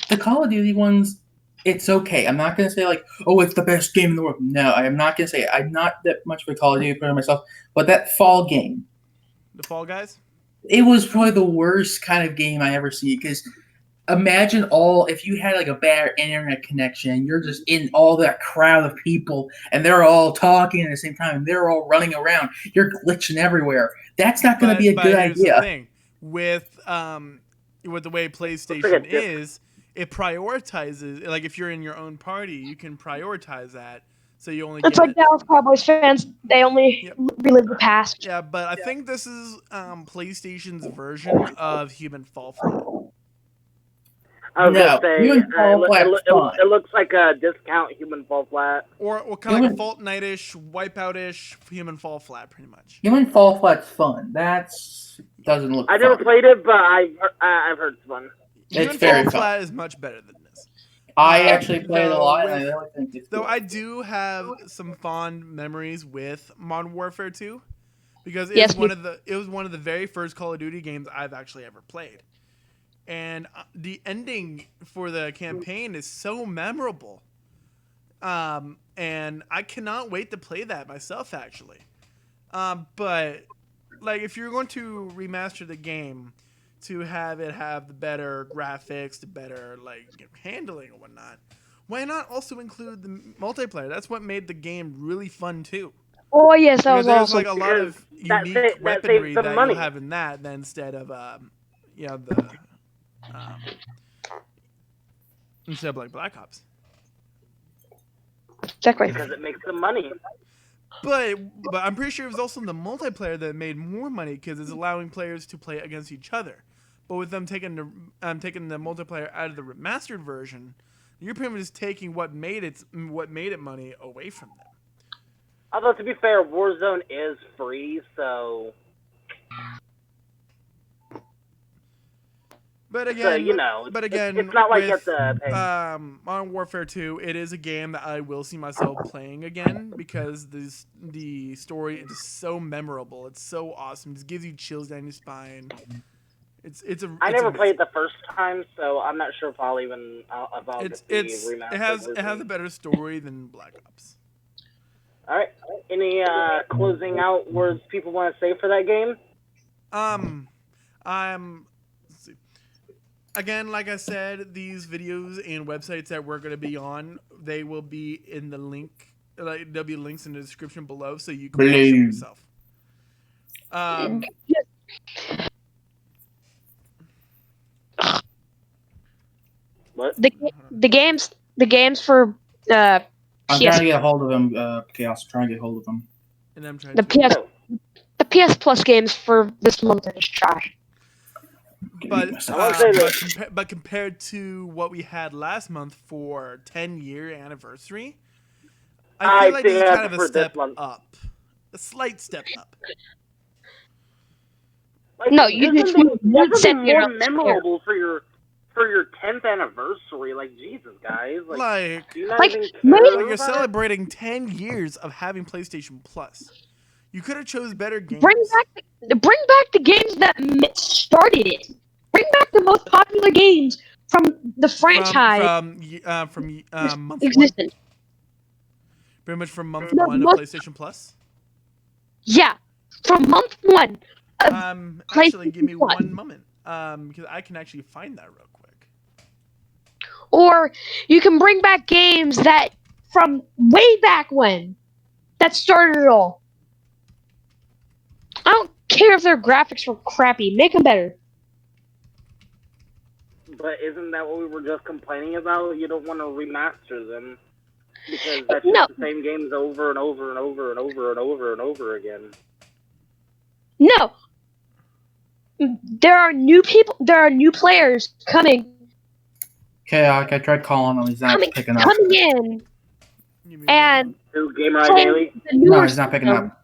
The Call of Duty ones, it's okay. I'm not going to say like, oh, it's the best game in the world. No, I am not going to say it. I'm not that much of a Call of Duty player myself, but that Fall game. The Fall Guys? It was probably the worst kind of game I ever see, because imagine if you had like a bad internet connection, you're just in all that crowd of people and they're all talking at the same time and they're all running around. You're glitching everywhere. That's not going to be a good idea. The thing. With the way PlayStation is, it prioritizes, like if you're in your own party, you can prioritize that. So you only It's like Dallas Cowboys fans. They only relive the past. Yeah, but I think this is PlayStation's version of Human Fall Flat. I was gonna say, Human Fall Flat it looks like a discount Human Fall Flat. Or kind of like a Fortnite-ish, Wipeout-ish Human Fall Flat, pretty much. Human Fall Flat's fun. Doesn't look I fun. never played it, but I've heard it's fun. Human Fall Flat is much better than this. I actually played a lot, and I really think it's Though good. I do have some fond memories with Modern Warfare 2, because it was one of the very first Call of Duty games I've actually ever played. And the ending for the campaign is so memorable. And I cannot wait to play that myself, actually. But like, if you're going to remaster the game to have it have the better graphics, the better handling and whatnot, why not also include the multiplayer? That's what made the game really fun too. Oh yes, that was there's awesome. like a lot of That unique saves weaponry them that money. you'll have in that than instead of the instead of like Black Ops. Exactly. Because it makes them money. But I'm pretty sure it was also the multiplayer that made more money because it's allowing players to play against each other. But with them taking the multiplayer out of the remastered version, you're pretty much just taking what made it money away from them. Although to be fair, Warzone is free, so. But again, So, you know, it's not like with, it's a pay. Modern Warfare 2, it is a game that I will see myself playing again because the story is just so memorable. It's so awesome. It just gives you chills down your spine. I never played the first time, so I'm not sure if I'll even get the it remastered has version. a better story than Black Ops. All right. Any closing out words people want to say for that game? Let's see. Again, like I said, these videos and websites that we're going to be on, they will be in the link. Like, there'll be links in the description below, so you can watch them yourself. What? The games for I'm PS trying to get a hold of him, Chaos. I'm trying to get hold of him. And I'm trying the to. PS Plus games for this month are just trash. But compared to what we had last month for 10-year anniversary, I feel like this is kind of a step up, a slight step up. Like, No, you just doesn't be more memorable for your 10th anniversary. Like, Jesus, guys. Do you not even care you're celebrating 10 years of having PlayStation Plus. You could have chose better games. Bring back the games that started it. Bring back the most popular games from the franchise. From month existence. 1. Pretty much from month 1 of PlayStation Plus. Yeah, from month 1. Actually, give me one moment. Because I can actually find that real quick. Or you can bring back games that from way back when that started it all. I don't care if their graphics were crappy. Make them better. But isn't that what we were just complaining about? You don't want to remaster them because that's just the same games over and over and over and over and over and over again. No. There are new people. There are new players coming. Okay, I tried calling him. He's not picking up. Coming in. And Gamer Daily? No, he's not picking up.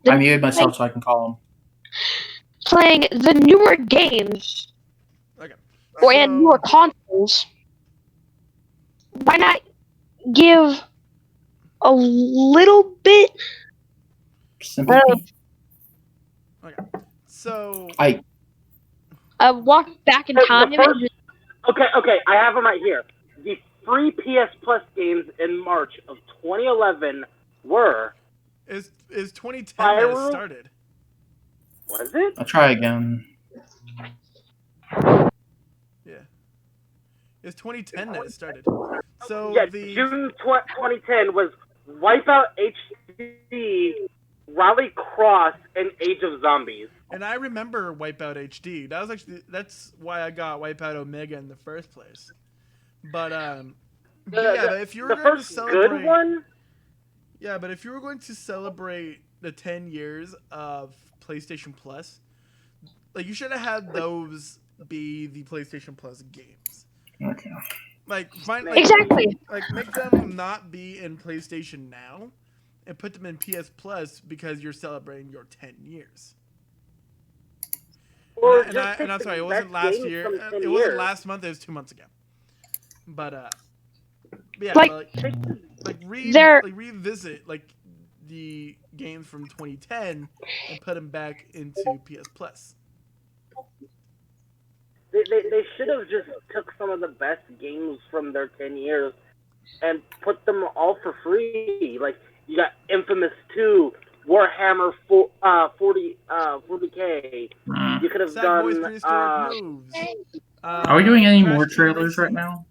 I muted myself so I can call him. Playing the newer games. Okay. And newer consoles. Why not give a little bit? Sympathy. Okay. So walk back in time. Okay, I have them right here. The free PS Plus games in March of 2011 were. Is 2010 that it started? Was it? I'll try again. Yeah. It's 2010 that it started. So yeah, June 2010 was Wipeout HD, Rally Cross, and Age of Zombies. And I remember Wipeout HD. That's why I got Wipeout Omega in the first place. But but if you were going to celebrate good one. Yeah, but if you were going to celebrate the 10 years of PlayStation Plus, like you should have had those be the PlayStation Plus games. Okay. Exactly. Like make them not be in PlayStation Now, and put them in PS Plus because you're celebrating your 10 years. And I'm sorry, it wasn't last year. It wasn't last month. It was 2 months ago. But revisit the games from 2010 and put them back into PS Plus. They should have just took some of the best games from their 10 years and put them all for free. Like you got Infamous 2, Warhammer 40K. You could have done. Are we doing any more trailers right now?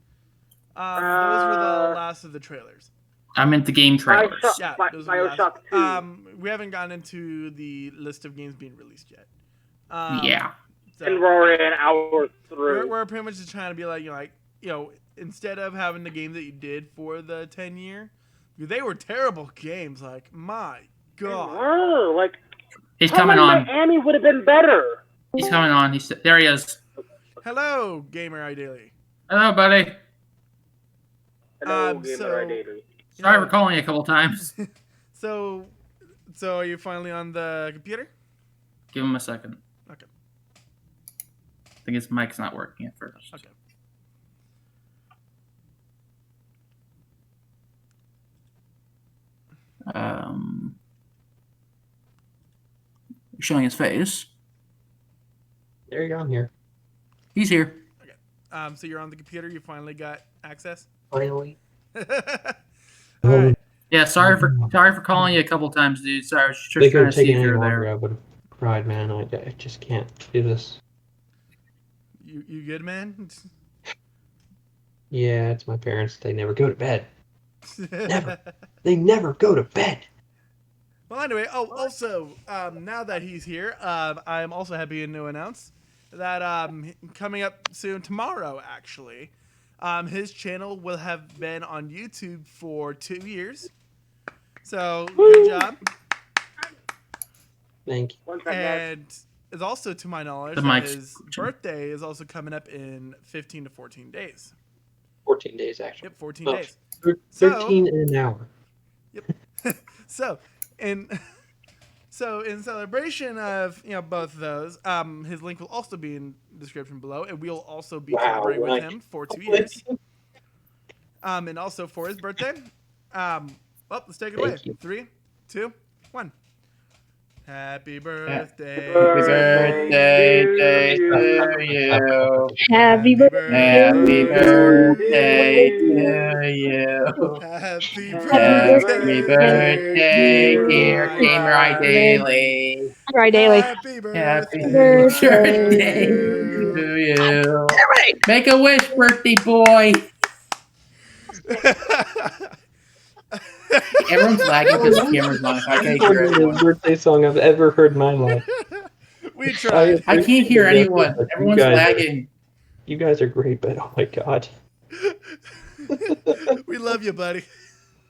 Those were the last of the trailers. I meant the game trailers. Bioshock, Yeah, those are the last- Bioshock 2. We haven't gotten into the list of games being released yet. Yeah. So And we're an hour through. we're pretty much just trying to be like, instead of having the game that you did for the 10-year, they were terrible games. Like, my God. Whoa, like, He's coming on. Miami would have been better. He's coming on. There he is. Hello, Gamer Ideally. Hello, buddy. Hello, so- Gamer Identity. Sorry for calling you a couple times. So are you finally on the computer? Give him a second. Okay. I think his mic's not working at first. Okay. Showing his face. There you go. I'm here. He's here. So you're on the computer. You finally got access. Finally. All right. Yeah, sorry for calling you a couple times, dude. Sorry, I was just They could trying to have see taken if any you're longer. there. I would have cried, man. I just can't do this. You good, man? Yeah, it's my parents. They never go to bed. Never. They never go to bed. Well, anyway, also, now that he's here, I'm also happy to announce that coming up soon, tomorrow actually, his channel will have been on YouTube for 2 years. So, good job. Thank you. One second, guys. And it's also, to my knowledge, The that mic's his birthday is also coming up in 15 to 14 days. 14 days, actually. Yep, 14 Oh. days. 13 in an hour. So, in celebration of both of those, his link will also be in the description below, and we'll also be collaborating with right. him for 2 years. And also for his birthday. Let's take it away. Thank you. 3, 2, 1. Happy birthday. Birthday to you. Happy birthday. Happy birthday to you. Happy Happy birthday, dear Gamer Ideally. Right, Daily. Happy Happy birthday. birthday to you. Make a wish, birthday boy. Everyone's lagging because the camera's on. I can't hear The anyone. birthday song I've ever heard in my life. We tried. I can't hear anyone. You Everyone's guys- lagging. You guys are great, but oh my god. We love you, buddy.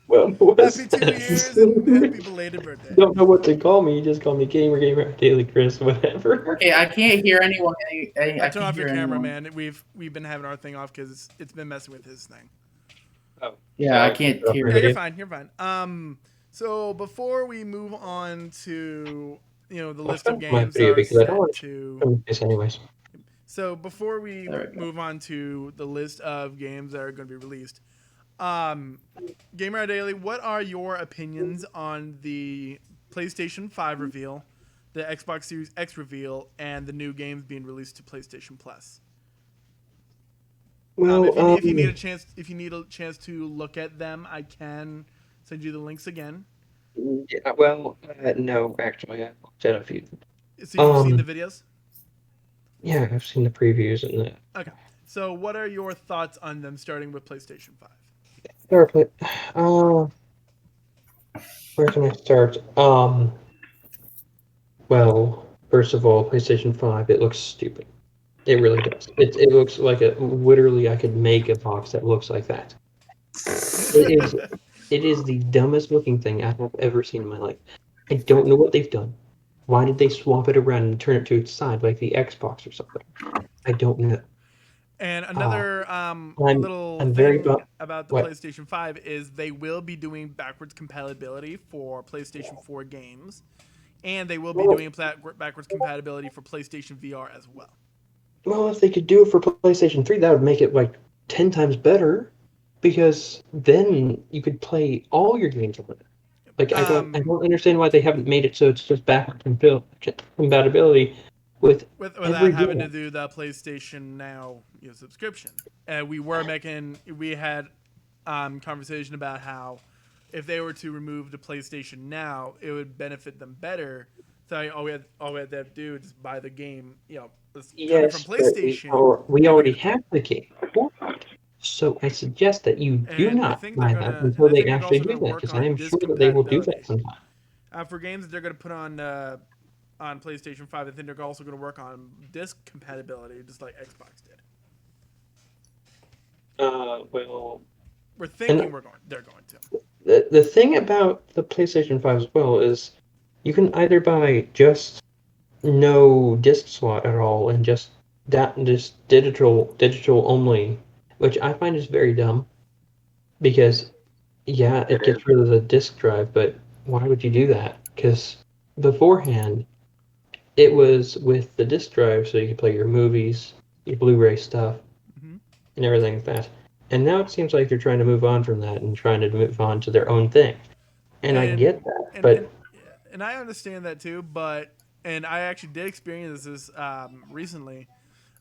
Well, what's Happy 2 that? years and happy belated birthday. Don't know what to call me. You just call me Gamer, Daily Chris, whatever. Okay, I can't hear anyone. I Turn can't off your hear camera, anyone. man. We've been having our thing off because it's been messing with his thing. Oh. Yeah, I can't hear Yeah, it. you're fine. You're fine. So before we move on to the list of My games that video are because I set don't want to. This anyways. So before we There we go. move on to the list of games that are going to be released, Gamer Daily, what are your opinions on the PlayStation 5 reveal, the Xbox Series X reveal, and the new games being released to PlayStation Plus? Well, If you need a chance to look at them, I can send you the links again. yeah, no, actually, I looked at a few. So you've seen the videos? Yeah, I've seen the previews and that. Okay. So what are your thoughts on them, starting with PlayStation 5? Where can I start? Well, first of all, PlayStation 5, it looks stupid. It really does. It looks like literally I could make a box that looks like that. It is the dumbest looking thing I have ever seen in my life. I don't know what they've done. Why did they swap it around and turn it to its side like the Xbox or something? I don't know. And another I'm thing very about the what? PlayStation 5 is they will be doing backwards compatibility for PlayStation 4 games, and they will be doing backwards compatibility for PlayStation VR as well. Well, if they could do it for PlayStation 3, that would make it like 10 times better, because then you could play all your games on it. Like I don't understand why they haven't made it so it's just backwards compatibility with without every having game. to do the PlayStation Now subscription. We had conversation about how if they were to remove the PlayStation Now, it would benefit them better. So all we had to do is just buy the game, from Yes, PlayStation. we already have the game. So I suggest that you do And I not think they're buy that gonna, and until I they think they're actually also do gonna that, work because I on am disc sure that they will do that compatibility. sometime. For games that they're gonna put on PlayStation 5, I think they're also gonna work on disc compatibility, just like Xbox did. Well, We're and thinking they're going to. the thing about the PlayStation 5 as well is you can either buy just no disc slot at all and just digital only, which I find is very dumb because yeah, it gets rid of the disc drive, but why would you do that? Because beforehand it was with the disc drive so you could play your movies, your Blu-ray stuff, Mhm. and everything like that. And now it seems like they're trying to move on from that and trying to move on to their own thing. And I get that, and but and and I understand that too, but and I actually did experience this recently.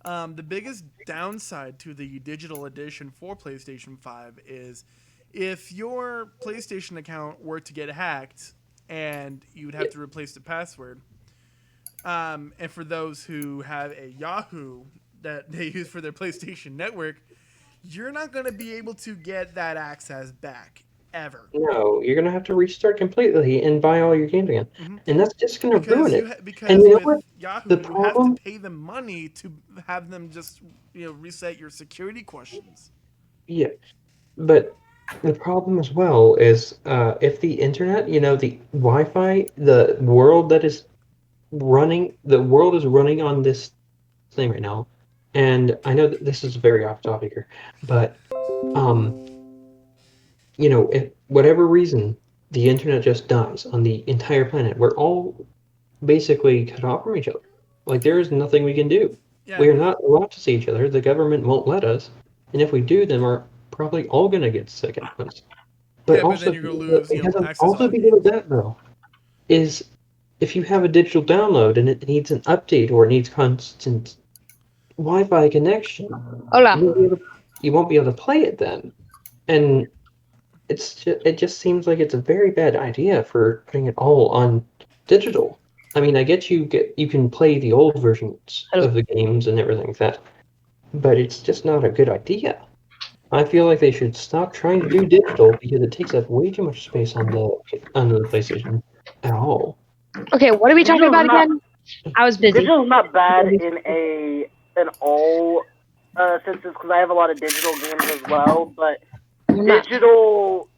The biggest downside to the digital edition for PlayStation 5 is if your PlayStation account were to get hacked and you would have to replace the password. And for those who have a Yahoo that they use for their PlayStation Network, you're not going to be able to get that access back ever. no, you're gonna have to restart completely and buy all your games again, and that's just gonna ruin Because it. And because you know with what? Yahoo The you have to problem, pay them money to have them just reset your security questions. yeah, but the problem as well is if the internet, the Wi-Fi, the world is running on this thing right now, and I know that this is very off topic here, but um, if whatever reason the internet just dies on the entire planet, we're all basically cut off from each other. Like there is nothing we can do. Yeah, We are not allowed to see each other. The government won't let us, and if we do, then we're probably all gonna get sick at once. But yeah, but then also, you're gonna lose access to all also the because of games. that though, is if you have a digital download and it needs an update or it needs constant Wi-Fi connection, Hola. you won't be able to play it then. And it just seems like it's a very bad idea for putting it all on digital. I mean, I get you can play the old versions of the games and everything like that, but it's just not a good idea. I feel like they should stop trying to do digital because it takes up way too much space on the PlayStation at all. Okay, what are we talking Digital's about not again? I was busy. digital's not bad in all senses because I have a lot of digital games as well, but You're not. digital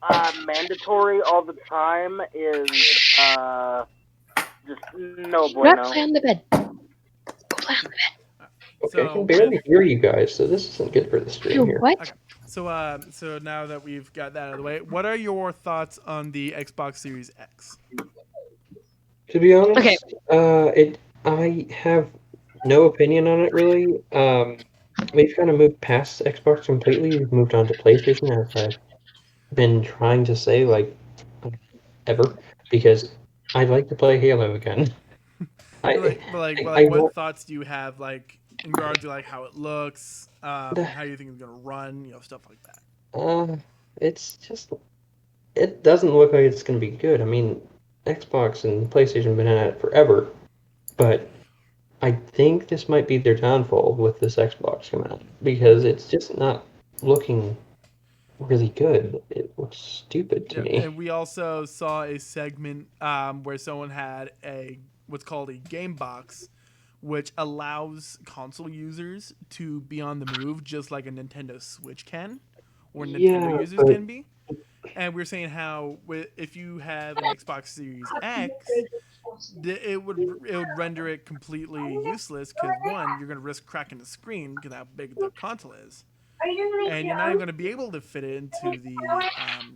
mandatory all the time is just no Go out, bueno. play on the bed. Go play on the bed. Okay, I So can barely hear you guys, so this isn't good for the stream You here. what? okay. So now that we've got that out of the way, what are your thoughts on the Xbox Series X? To be honest, Okay. I have no opinion on it really. We've kind of moved past Xbox completely. We've moved on to PlayStation, as I've been trying to say like ever, because I'd like to play Halo again. I I What want thoughts do you have in regards to how it looks, the how you think it's gonna run, stuff like that? it's just it doesn't look like it's gonna be good. I mean, Xbox and PlayStation have been at it forever, but I think this might be their downfall with this Xbox coming out because it's just not looking really good. It looks stupid to Yeah, me. and we also saw a segment where someone had what's called a game box, which allows console users to be on the move just like a Nintendo Switch can, or Nintendo Yeah, users but can be. And we are saying how if you have an Xbox Series X, it would render it completely useless because one, you're going to risk cracking the screen because how big the console is, and you're not even going to be able to fit it into the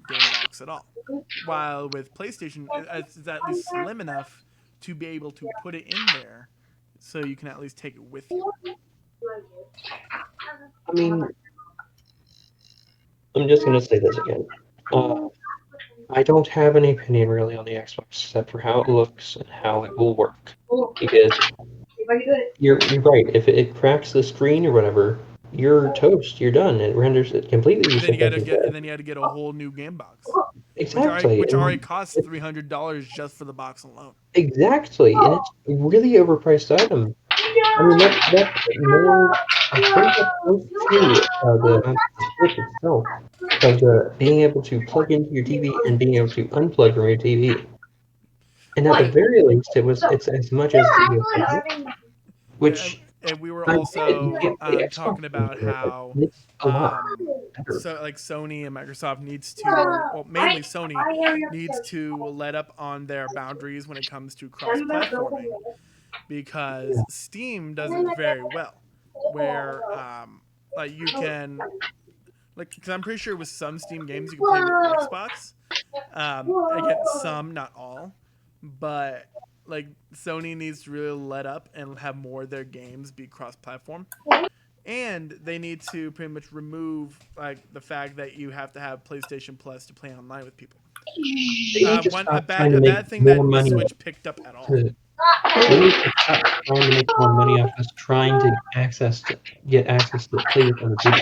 game box at all. While with PlayStation, it's at least slim enough to be able to put it in there, so you can at least take it with you. I mean, I'm just gonna say this again. I don't have any opinion really on the Xbox except for how it looks and how it will work. Because you're right. If it cracks the screen or whatever, you're toast. You're done. It renders it completely And then useless you got as to you get, and said. then you had to get a whole new game box, Exactly. which already And costs $300 just for the box alone. exactly, and it's a really overpriced item. I mean, that's more. I think that's close to the amount Switch itself of being able to plug into your TV and being able to unplug from your TV. And at the very least, it's as much as which and we were I get. You also can't play Xbox talking games about on it, but how it's a lot better. so like Sony and Microsoft needs to, well, mainly Sony needs to let up on their boundaries when it comes to cross-platforming, because Steam does it very well, where like you can, like, because I'm pretty sure with some Steam games you can play with Xbox. Again, some, not all, but like Sony needs to really let up and have more of their games be cross-platform, and they need to pretty much remove like the fact that you have to have PlayStation Plus to play online with people. They need to A stop trying to make bad thing more that the money. Switch picked up at all. They need to stop trying to make more money off us trying to get access to play with other people.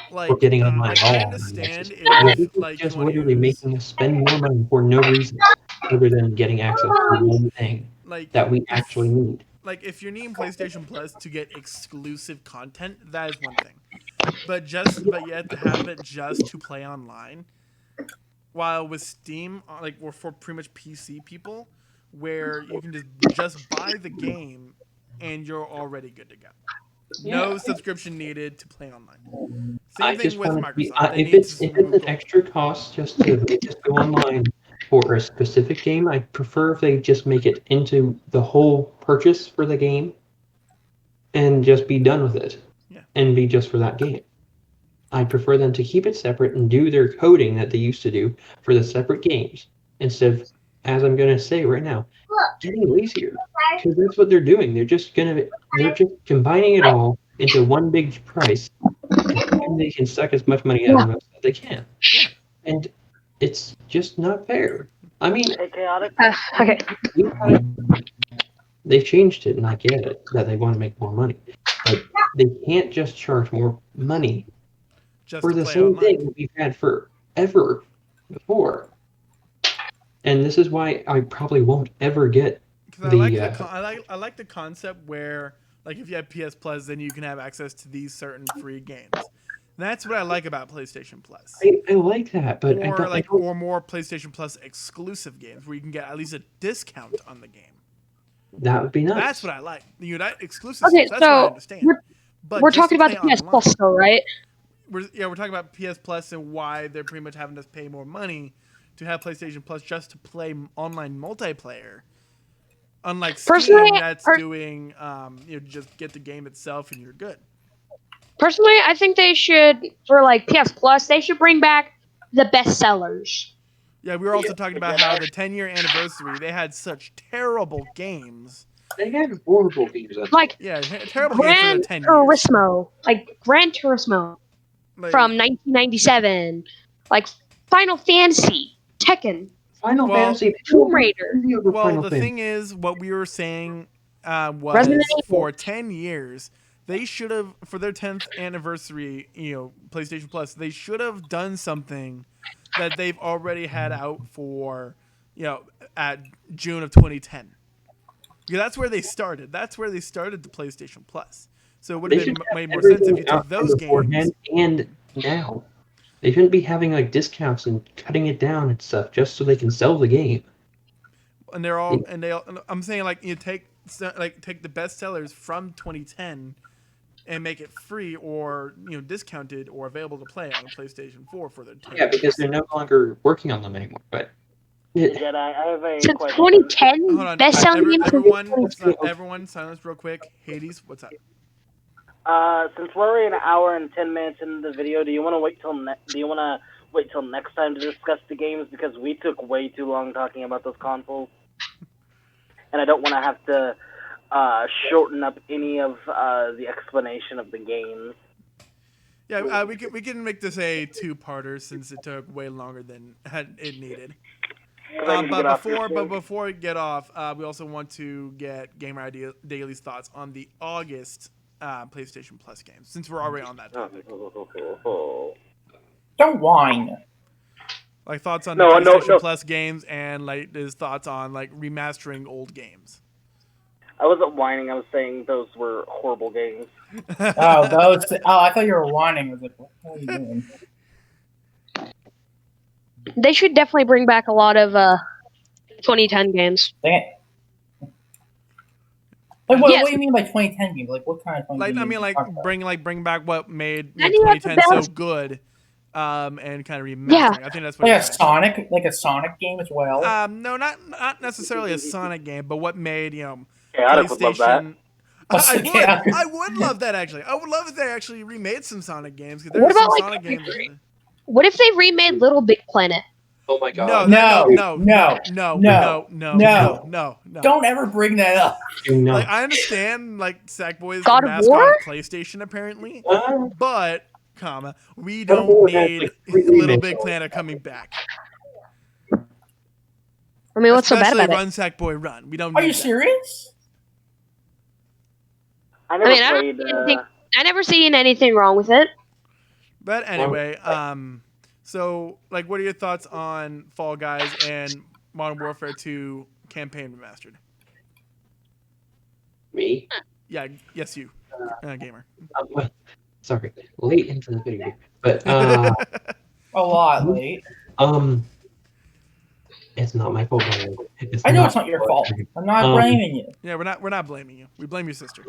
Like, Or getting online like at all. I understand This if is like just you want to literally use, making us spend more money for no reason other than getting access to one thing like that we actually need. Like if you're needing PlayStation Plus to get exclusive content, that is one thing. But you have to have it just to play online. While with Steam, like, or for pretty much PC people, where you can just buy the game and you're already good to go. No subscription needed to play online. Same thing with Microsoft. If it's an extra cost just to go online for a specific game, I prefer if they just make it into the whole purchase for the game and just be done with it. Yeah. And be just for that game. I prefer them to keep it separate and do their coding that they used to do for the separate games instead of, as I'm going to say right now, getting lazier. Because that's what they're doing. They're just combining it all into one big price, and they can suck as much money out of us as they can. And it's just not fair. I mean, Hey, Chaotic. Okay. They've changed it, and I get it that they want to make more money, but they can't just charge more money for the same thing that we've had forever before. And this is why I probably won't ever get I like the concept where, like, if you have PS Plus, then you can have access to these certain free games. That's what I like about PlayStation Plus. I like that, but or more PlayStation Plus exclusive games where you can get at least a discount on the game. That would be nice. That's what I like. That exclusive. Okay, That's what I understand. We're talking about the PS Plus, though, right? We're talking about PS Plus and why they're pretty much having us pay more money to have PlayStation Plus just to play online multiplayer. Unlike Steam, that's doing, just get the game itself and you're good. Personally, I think they should, for like PS Plus, they should bring back the best sellers. Yeah, we were also talking about how the 10-year anniversary, they had such terrible games. They had horrible games. Like, terrible games for the 10 years. Turismo, like Gran Turismo from 1997, like Final Fantasy, Tekken, Fantasy, Tomb Raider. Well, the thing is, what we were saying was for 10 years, they should have, for their 10th anniversary, PlayStation Plus, they should have done something that they've already had out for, at June of 2010. Because that's where they started. That's where they started the PlayStation Plus. So it would have made more sense if you took those games. And now. They shouldn't be having like discounts and cutting it down and stuff just so they can sell the game. And they're all, I'm saying, like, take the best sellers from 2010 and make it free or discounted or available to play on the PlayStation 4 for their 10 years. Because they're no longer working on them anymore. But Jedi, I have a since 2010, best selling game. Everyone, silence real quick. Hades, what's up? Since we're already an hour and 10 minutes into the video, do you want to wait till next time to discuss the games, because we took way too long talking about those consoles, and I don't want to have to shorten up any of the explanation of the games. Yeah, we can make this a two-parter since it took way longer than it needed. But before we get off, we also want to get Gamer Daily's thoughts on the August PlayStation Plus games, since we're already on that topic. Don't whine. Like thoughts on the PlayStation Plus games and like his thoughts on like remastering old games. I wasn't whining. I was saying those were horrible games. Oh, those. Oh, I thought you were whining. I was like, what are you doing? They should definitely bring back a lot of 2010 games. Dang it. Like, what Yes. do you mean by 2010 games? Like, what kind of 2010 Like, games? I mean, like bring back what made And you have the 2010 so best- good, and kind of remastering. Yeah. I think that's what. Like you're a saying. Sonic game as well. No, not necessarily a Sonic game, but what made Chaotic would love that. PlayStation. Yeah. I would love that actually. I would love if they actually remade some Sonic games because What there's some about, like, Sonic games. What if they remade Little Big Planet? Oh my No, god. no. Don't ever bring that up. Do not. Like I understand, like Sackboy is God the of mascot War? of PlayStation apparently, but we God of don't War has, need like, 3 Little remakes Big already. Planet coming back. I mean, what's so bad Especially about it? Run Sackboy Run. We don't. Are need you that. serious? I never I mean, I played. don't think I never seen anything wrong with it. But anyway, so like, what are your thoughts on Fall Guys and Modern Warfare 2 campaign remastered? Me? Yeah, yes, you, gamer. Well, sorry, late into the video, but A lot late. it's not my fault. By the way. I know it's not your fault. I'm not blaming you. Yeah, we're not blaming you. We blame your sister.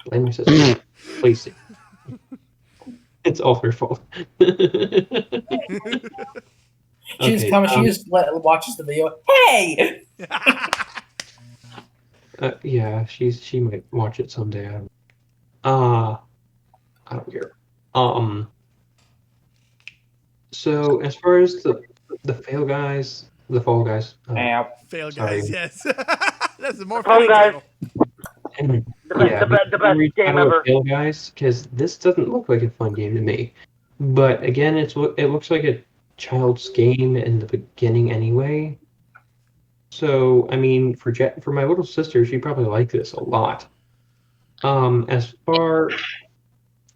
Blame your sister. Please. It's all her fault. She just comes. She just watches the video. Hey. Yeah, she might watch it someday. I don't care. So as far as the Fall Guys, Ow. Fail Sorry. Guys, yes. That's a more Fall funny Guys. title. and The best game ever. Fall Guys, because this doesn't look like a fun game to me. But again, it looks like a child's game in the beginning anyway. So I mean, for my little sister, she probably liked this a lot. As far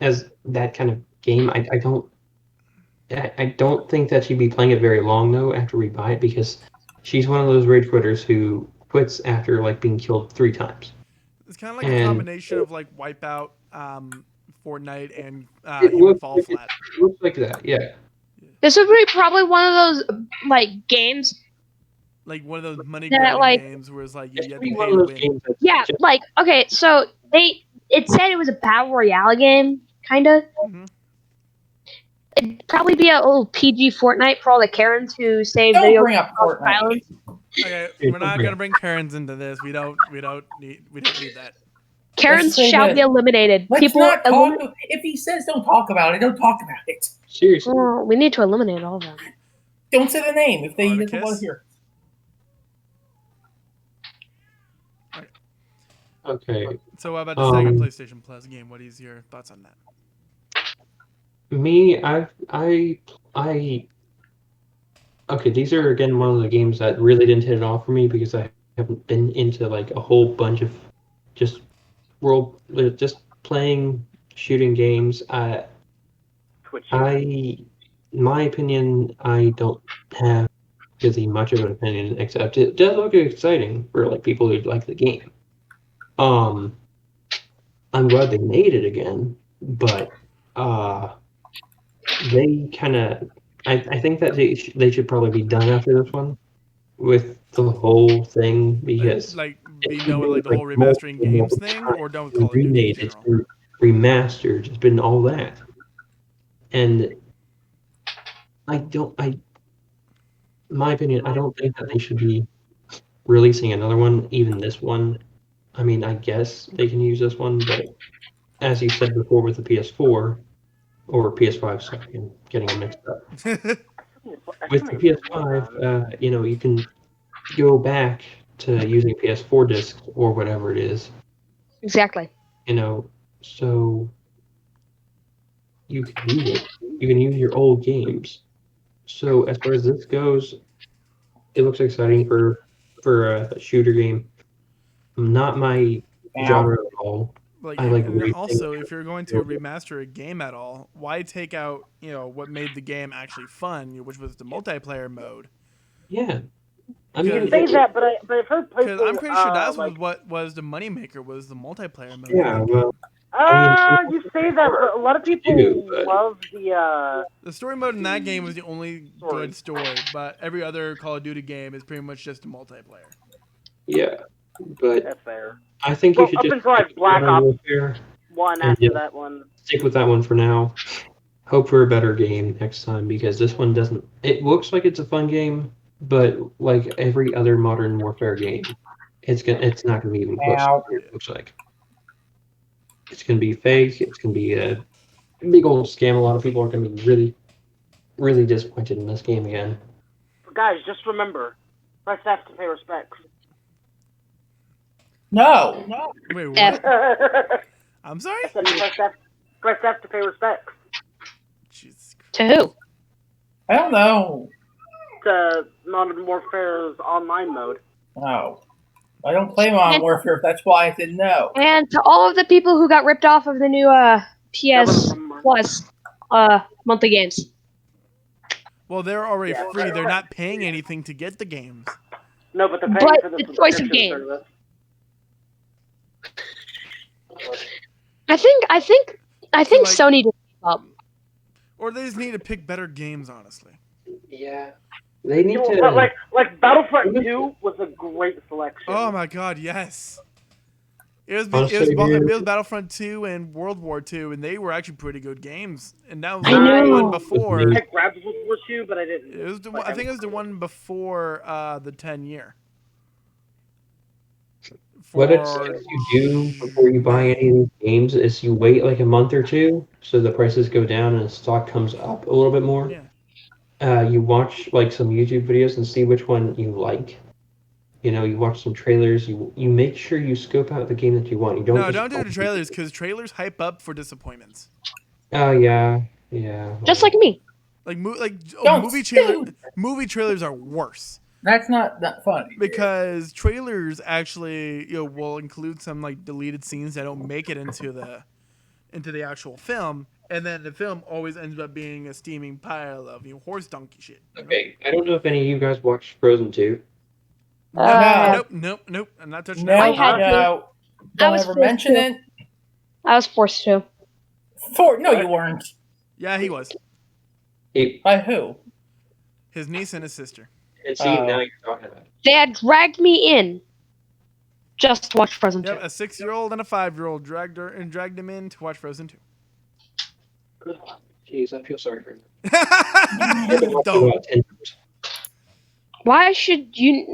as that kind of game, I don't think that she'd be playing it very long though after we buy it, because she's one of those rage quitters who quits after like being killed 3 times. It's kind of like a combination of like Wipeout, Fortnite, and It even looks Fall like Flat. It looks like that, yeah. This would be probably one of those like games. Like one of those money That, grabbing like- games where it's like It's you have pretty to one pay of to those win. games that's Yeah, just- like okay, so it said it was a battle royale game, kind of. Mhm. It'd probably be a little PG Fortnite for all the Karens who say Don't video bring up games Fortnite. violence. Okay, Dude, we're not don't gonna bring Karens into this. We don't need that. Karens say shall this. be eliminated. Let's People not talk. If he says don't talk about it, don't talk about it. Seriously. Well, we need to eliminate all of them. Don't say the name if they don't Articus? want to hear. Okay. So what about the second Um, PlayStation Plus game? What is your thoughts on that? Me, okay, these are again one of the games that really didn't hit it off for me because I haven't been into like a whole bunch of just playing shooting games. Twitch. In my opinion, I don't have really much of an opinion, except it does look exciting for like people who like the game. I'm glad they made it again, but they kind of I think that they should probably be done after this one with the whole thing, because Like be done with like the whole remastering games thing, or done with Call of Duty in remade, it's general? been remastered, it's been all that, and my opinion, I don't think that they should be releasing another one, even this one. I mean, I guess they can use this one, but as you said before with the PS4 or PS5, sorry, I'm getting them mixed up. With the PS5, you can go back to using PS4 discs or whatever it is, Exactly. so you can use it. You can use your old games. So as far as this goes, it looks exciting for a shooter game. Not my genre at all. Like, I like and racing. also, if you're going to remaster a game at all, why take out what made the game actually fun, which was the multiplayer mode? Yeah. I mean, Because- Say that, but I've heard Because people. I'm pretty sure that's like, what was the moneymaker was the multiplayer mode. yeah, well, I mean, you say that, but a lot of people but- love the. The story mode in that game was the only Story. good story, but every other Call of Duty game is pretty much just a multiplayer. yeah, but That's fair. I think Well, you should up just until like stick with Black Modern Ops Warfare. 1 And after yeah. that one. Stick with that one for now. Hope for a better game next time because this one doesn't. It looks like it's a fun game, but like every other Modern Warfare game, it's not gonna be even close. To Ow. what it looks like it's gonna be fake. It's gonna be a big old scam. A lot of people are gonna be really, really disappointed in this game again. Guys, just remember, press F to pay respects. No. Wait, what? I I'm sorry? said press F to pay respects Jesus Christ. To who? I don't know. to Modern Warfare's online mode. No. I don't play Modern Warfare. That's why I said no. And to all of the people who got ripped off of the new PS Plus monthly games. Well, they're already Yeah. free. They're not paying anything to get the games. No, but they're paying But for the the choice of subscription game. service. I think like- Sony did up. Or they just need to pick better games, honestly. Yeah, they need to. But like Battlefront 2 was a great selection. Oh my god, yes. It was Honestly, dude. it was Battlefront 2 and World War 2, and they were actually pretty good games. And that was I the know. one before. I grabbed World War 2, but I didn't. It was I think it was the one before the 10-year. What it says you do before you buy any of these games is you wait like a month or two so the prices go down and the stock comes up a little bit more. Yeah. You watch like some YouTube videos and see which one you like. You know, you watch some trailers. You make sure you scope out the game that you want. You don't. No, just don't do buy the trailers because trailers hype up for disappointments. Oh yeah. Just like me. Like Don't movie trailers are worse. That's not that funny. Because trailers actually, will include some like deleted scenes that don't make it into the actual film, and then the film always ends up being a steaming pile of horse donkey shit. Okay, I don't know if any of you guys watched Frozen 2. Nope. I'm not touching No, I that. had to. no. I Don't was ever forced mention to. it. I was forced to. No, you weren't. Yeah, he was. By who? His niece and his sister. And see, now you're talking about it. They had dragged me in just to watch Frozen 2. Yep, a 6-year-old and a 5-year-old dragged him in to watch Frozen 2. Jeez, I feel sorry for him. I've been watching Don't. about 10 times. Why should they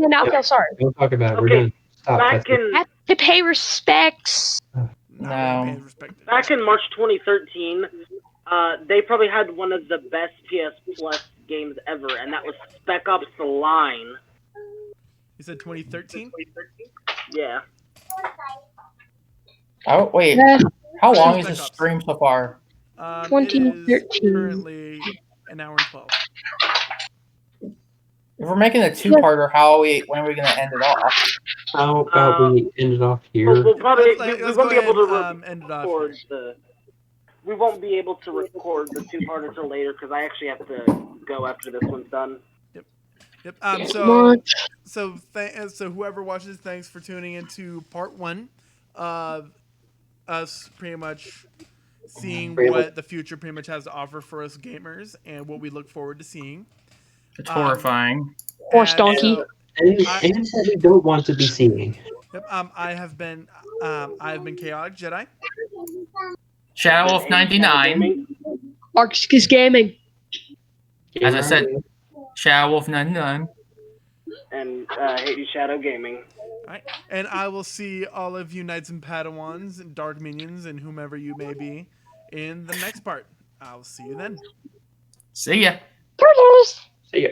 not feel sorry? Don't talk about it. We're Okay, done. Stop. Back That's it. in Have to pay respects. No. back in March 2013, they probably had one of the best PS Plus games ever, and that was Spec Ops: The Line. You said 2013? Yeah. Oh, wait. Uh, How long is the Spec Ops. stream so far? It is 2013. currently an hour and 12. If we're making a two-parter, when are we going to end it off? How about we end it off here? We'll probably we Let's won't go be able to ahead, end it off record here. we won't be able to record the two-parter till later because I actually have to go after this one's done. Yep. So whoever watches, thanks for tuning into part 1 of us pretty much seeing what the future pretty much has to offer for us gamers and what we look forward to seeing. It's horrifying. Horse And donkey. so- And that we don't want to be seeing. Yep. I have been Chaotic Jedi. Shadow Wolf 99. Arcus Gaming. As I said, Shadow Wolf 99. And Hades Shadow Gaming. All right. And I will see all of you Knights and Padawans and Dark Minions and whomever you may be in the next part. I'll see you then. See ya. Turtles. See ya.